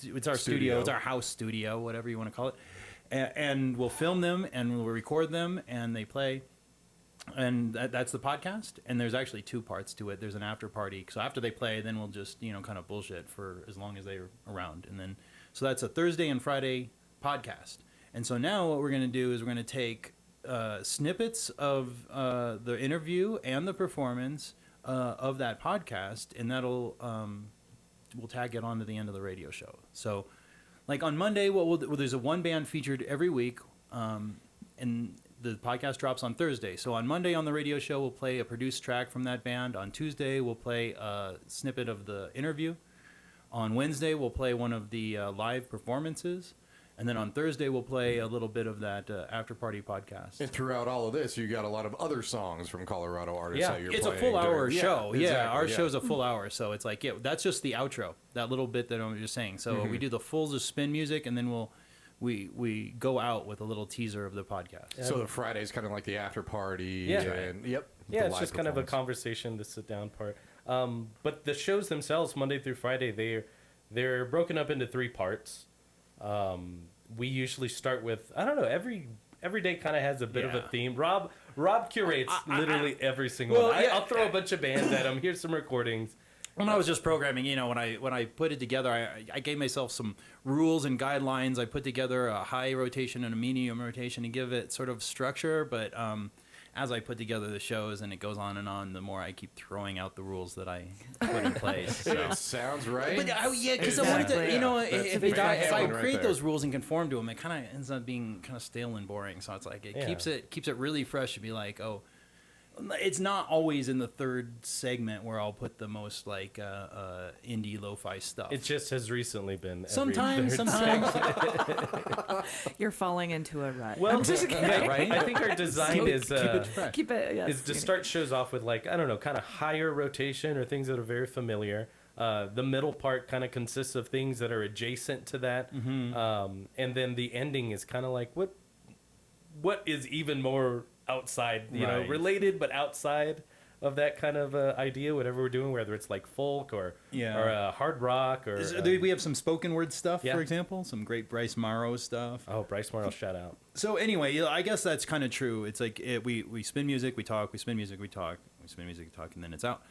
it's our studio. It's our house studio, whatever you want to call it. And we'll film them and we'll record them and they play. And that's the podcast. And there's actually two parts to it. There's an after party. So after they play, then we'll just, kind of bullshit for as long as they're around. And then So that's a Thursday and Friday podcast. And so now what we're going to do is we're going to take snippets of the interview and the performance of that podcast, and that'll we'll tag it on to the end of the radio show. So, like on Monday, there's a one band featured every week, and the podcast drops on Thursday. So on Monday on the radio show, we'll play a produced track from that band. On Tuesday, we'll play a snippet of the interview. On Wednesday, we'll play one of the live performances. And then on Thursday, we'll play a little bit of that after party podcast. And throughout all of this, you got a lot of other songs from Colorado artists that you're it's playing. a full hour show. Exactly, our show's a full hour. So it's like, that's just the outro, that little bit that I'm just saying. So we do the full just spin music, and then we go out with a little teaser of the podcast. So the Friday's kind of like the after party. Yeah. And, Yeah, it's just kind of a conversation, the sit down part. But the shows themselves, Monday through Friday, they're broken up into 3 parts. We usually start with, I don't know, every day kind of has a bit of a theme. Rob curates literally every single one. I'll throw a bunch of bands at him. Here's some recordings. When I was just programming, when I put it together, I gave myself some rules and guidelines. I put together a high rotation and a medium rotation to give it sort of structure. But as I put together the shows and it goes on, the more I keep throwing out the rules that I put in place. So. Sounds right. But because I wanted to, if I create those rules and conform to them, it kind of ends up being kind of stale and boring. So it's like keeps it really fresh to be like, oh. It's not always in the third segment where I'll put the most like indie lo-fi stuff. It just has recently been. Sometimes. You're falling into a rut. Well, right? I think our design is Keep it. Yes. is to start shows off with like, I don't know, kind of higher rotation or things that are very familiar. The middle part kind of consists of things that are adjacent to that, and then the ending is kind of like what is even more outside, you know, related but outside of that kind of idea, whatever we're doing, whether it's like folk or hard rock or we have some spoken word stuff, for example, some great Bryce Morrow stuff. Oh, Bryce Morrow, shout out. So anyway, I guess that's kind of true. It's like we spin music, we talk, we spin music, we talk, we spin music, we talk, and then it's out.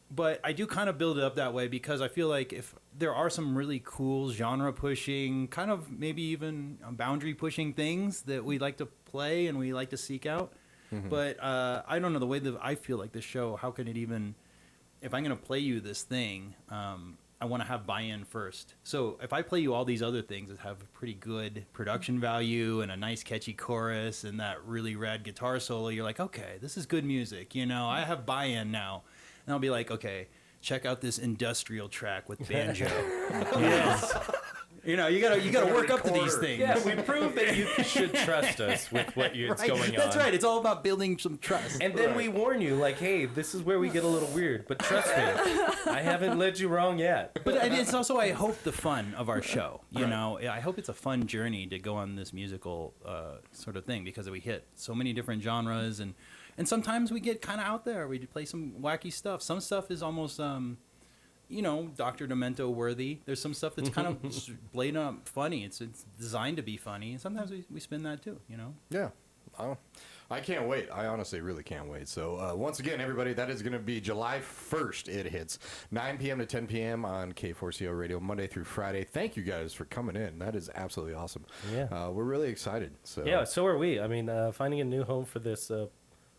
But I do kind of build it up that way because I feel like if there are some really cool genre pushing, kind of maybe even boundary pushing things that we like to play and we like to seek out. But I don't know, the way that I feel like this show, how can it even, if I'm going to play you this thing, I want to have buy-in first. So if I play you all these other things that have a pretty good production value and a nice catchy chorus and that really rad guitar solo, you're like, okay, this is good music. I have buy-in now. And I'll be like, okay, check out this industrial track with banjo. Yes. You gotta work up to these things. Yeah, we prove that you should trust us with what's going on. That's right. It's all about building some trust. And then we warn you, like, hey, this is where we get a little weird. But trust me, I haven't led you wrong yet. But it's also, I hope, the fun of our show. I hope it's a fun journey to go on this musical sort of thing because we hit so many different genres and sometimes we get kind of out there. We play some wacky stuff. Some stuff is almost, Dr. Demento worthy. There's some stuff that's kind of blatant funny. It's designed to be funny. And sometimes we spin that too, Yeah. I can't wait. I honestly really can't wait. So once again, everybody, that is going to be July 1st. It hits 9 p.m. to 10 p.m. on K4CO Radio, Monday through Friday. Thank you guys for coming in. That is absolutely awesome. Yeah. We're really excited. So yeah, so are we. I mean, finding a new home for this,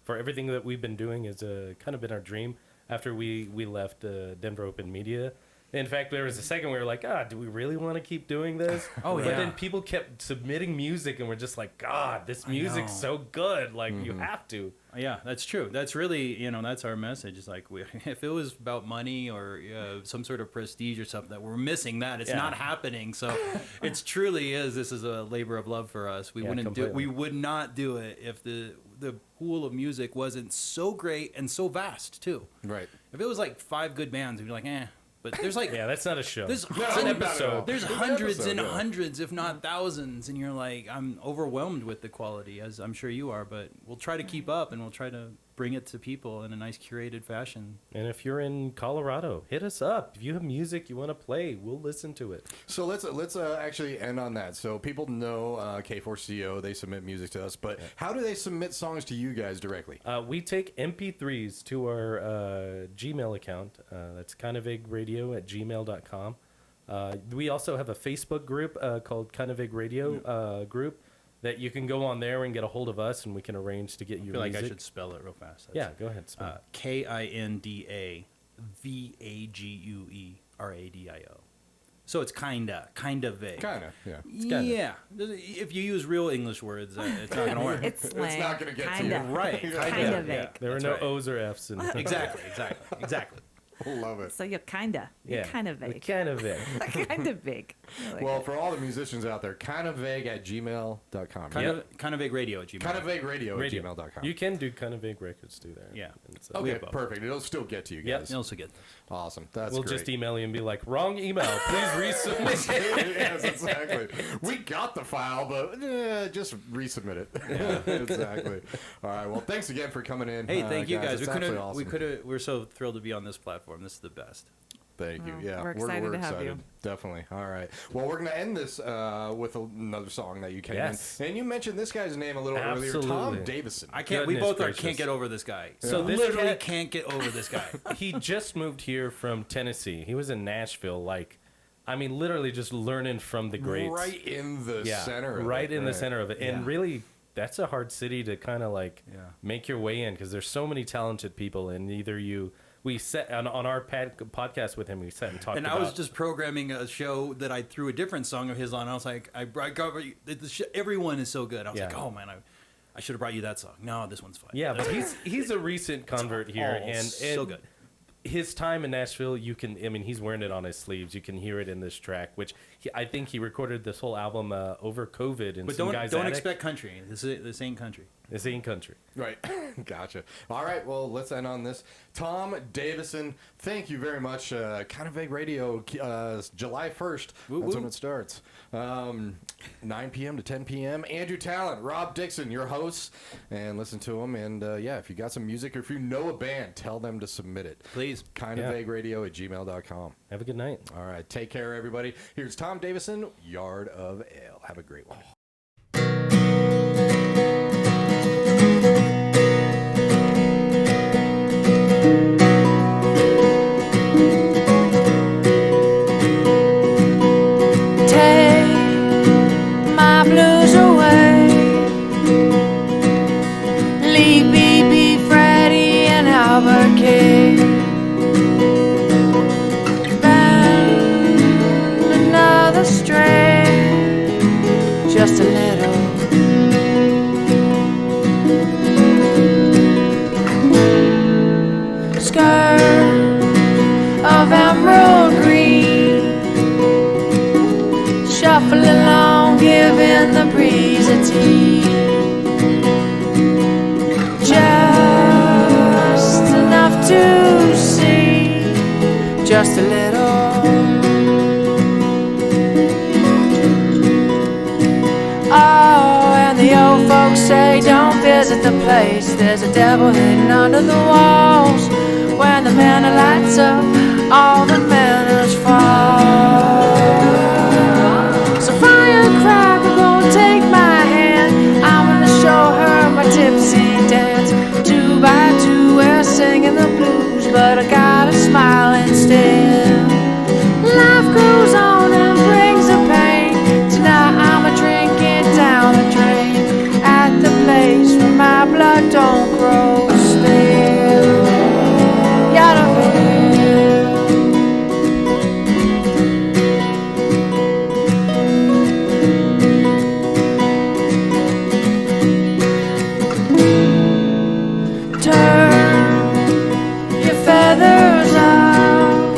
for everything that we've been doing has kind of been our dream after we left Denver Open Media. In fact, there was a second we were like, do we really want to keep doing this? But then people kept submitting music, and we're just like, God, this music's so good. Like, you have to. Yeah, that's true. That's really, that's our message. It's like, if it was about money or some sort of prestige or something, that we're missing that. It's not happening. So it truly is. This is a labor of love for us. We would not do it if the pool of music wasn't so great and so vast, too. Right. If it was like 5 good bands, we'd be like, But there's like that's not a show. There's an episode. There's hundreds and hundreds, if not thousands, and you're like, I'm overwhelmed with the quality, as I'm sure you are. But we'll try to keep up, and we'll try to bring it to people in a nice curated fashion. And if you're in Colorado, hit us up. If you have music you want to play, we'll listen to it. So let's actually end on that. So people know K4CO, they submit music to us, but how do they submit songs to you guys directly? We take MP3s to our Gmail account. That's kindofvagueradio@gmail.com. We also have a Facebook group called Kind of Vague Radio group that you can go on there and get a hold of us, and we can arrange to get you I feel like music. I should spell it real fast. Yeah, go ahead. Spell it. KINDAVAGUERADIO. So it's kinda vague. Kinda, yeah. kinda. Yeah. If you use real English words, it's not gonna work. It's slang. It's not gonna get to kinda. you. Right. Kinda vague. Yeah, There are that's no right. O's or F's. In Exactly. Love it. So you're kind of vague. Kind of vague. Kind of vague. I like Well, it. for all the musicians out there, kindofvague@gmail.com. Kind of vague radio at Gmail. Kindofvagueradio@gmail.com. You can do Kind of Vague Records too there. Yeah. And it's, Okay, have both. perfect. It'll still get to you Yep. guys. You also get Awesome. That's we'll great. just email you and be like, wrong email. Please resubmit it. Yes, exactly. We got the file, but just resubmit it. Yeah, exactly. All right. Well, thanks again for coming in. Hey, thank you guys. It's absolutely awesome. We're so thrilled to be on this platform. This is the best. Thank you. Well, Yeah, we're excited to have you. Definitely. All right. Well, we're going to end this with another song that you came Yes. in. And you mentioned this guy's name a little earlier, Tom Absolutely. Davison. I can't. We Goodness both gracious. can't get over this guy. So this literally cat- can't get over this guy. He just moved here from Tennessee. He was in Nashville, literally just learning from the greats. Right in the center of Right it. in the center of it. And Yeah. really, that's a hard city to kind of Yeah. make your way in because there's so many talented people. And we sat on our podcast with him, we sat and talked And about. I was just programming a show that I threw a different song of his on. I was like, everyone is so good. I was like, Yeah. oh man, I should have brought you that song. No, this one's fine. Yeah, but he's a recent convert here. And so good. His time in Nashville, he's wearing it on his sleeves. You can hear it in this track, which I think he recorded this whole album over COVID in But some guy's don't attic. expect country. This ain't country. This ain't country. Right. Gotcha. All right. Well, let's end on this. Tom Davison, thank you very much. Kind of Vague Radio, July 1st. That's when it starts. 9 p.m. to 10 p.m. Andrew Tallent, Rob Dixon, your hosts. And listen to them. And, if you got some music or if you know a band, tell them to submit it. Please. Kindofvagueradio@gmail.com. Have a good night. All right. Take care, everybody. Here's Tom Davison, Yard of Ale. Have a great one. My blues away. Leave BB, Freddie, and Albert King. Bend another string, just a little. Skirt of emerald green, shuffle along, giving the breeze a tea. Just enough to see, just a little. Oh, and the old folks say don't visit the place. There's a devil hidden under the walls. When the manna lights up, all the manners fall. So firecracker, gonna take my hand. I'm gonna show her my tipsy dance. 2 by 2 we're singing the blues, but I gotta smile instead. Life goes on and brings the pain. Tonight I'm a drinking down the drain at the place where my blood don't grow stale. Yard of ale. Turn your feathers out,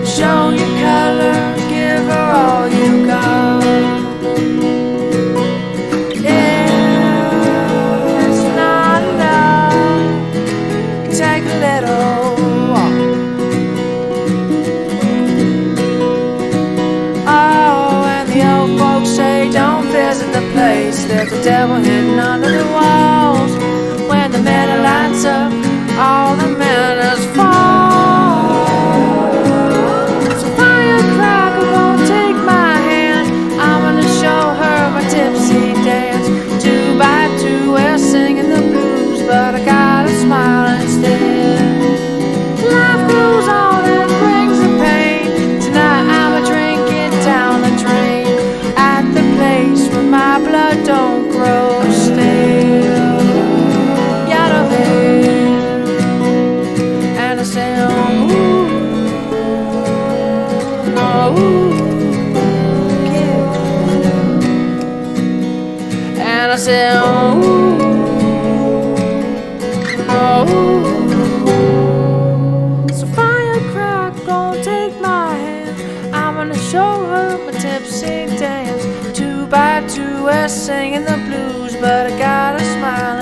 show your color, give her all you got. It's not enough, take a little walk. Oh, and the old folks say don't visit the place. There's a devil hidden under the walls. When the manna lights up, all the manners fall. So firecracker, gonna take my hand. I'm gonna show her my tipsy dance. 2 by 2 we're singing the blues, but I gotta smile instead. Life goes on and brings the pain. said, oh, oh. So firecracker gonna take my hand. I'm gonna show her my tipsy dance. 2 by 2 we're singing the blues, but I got a smile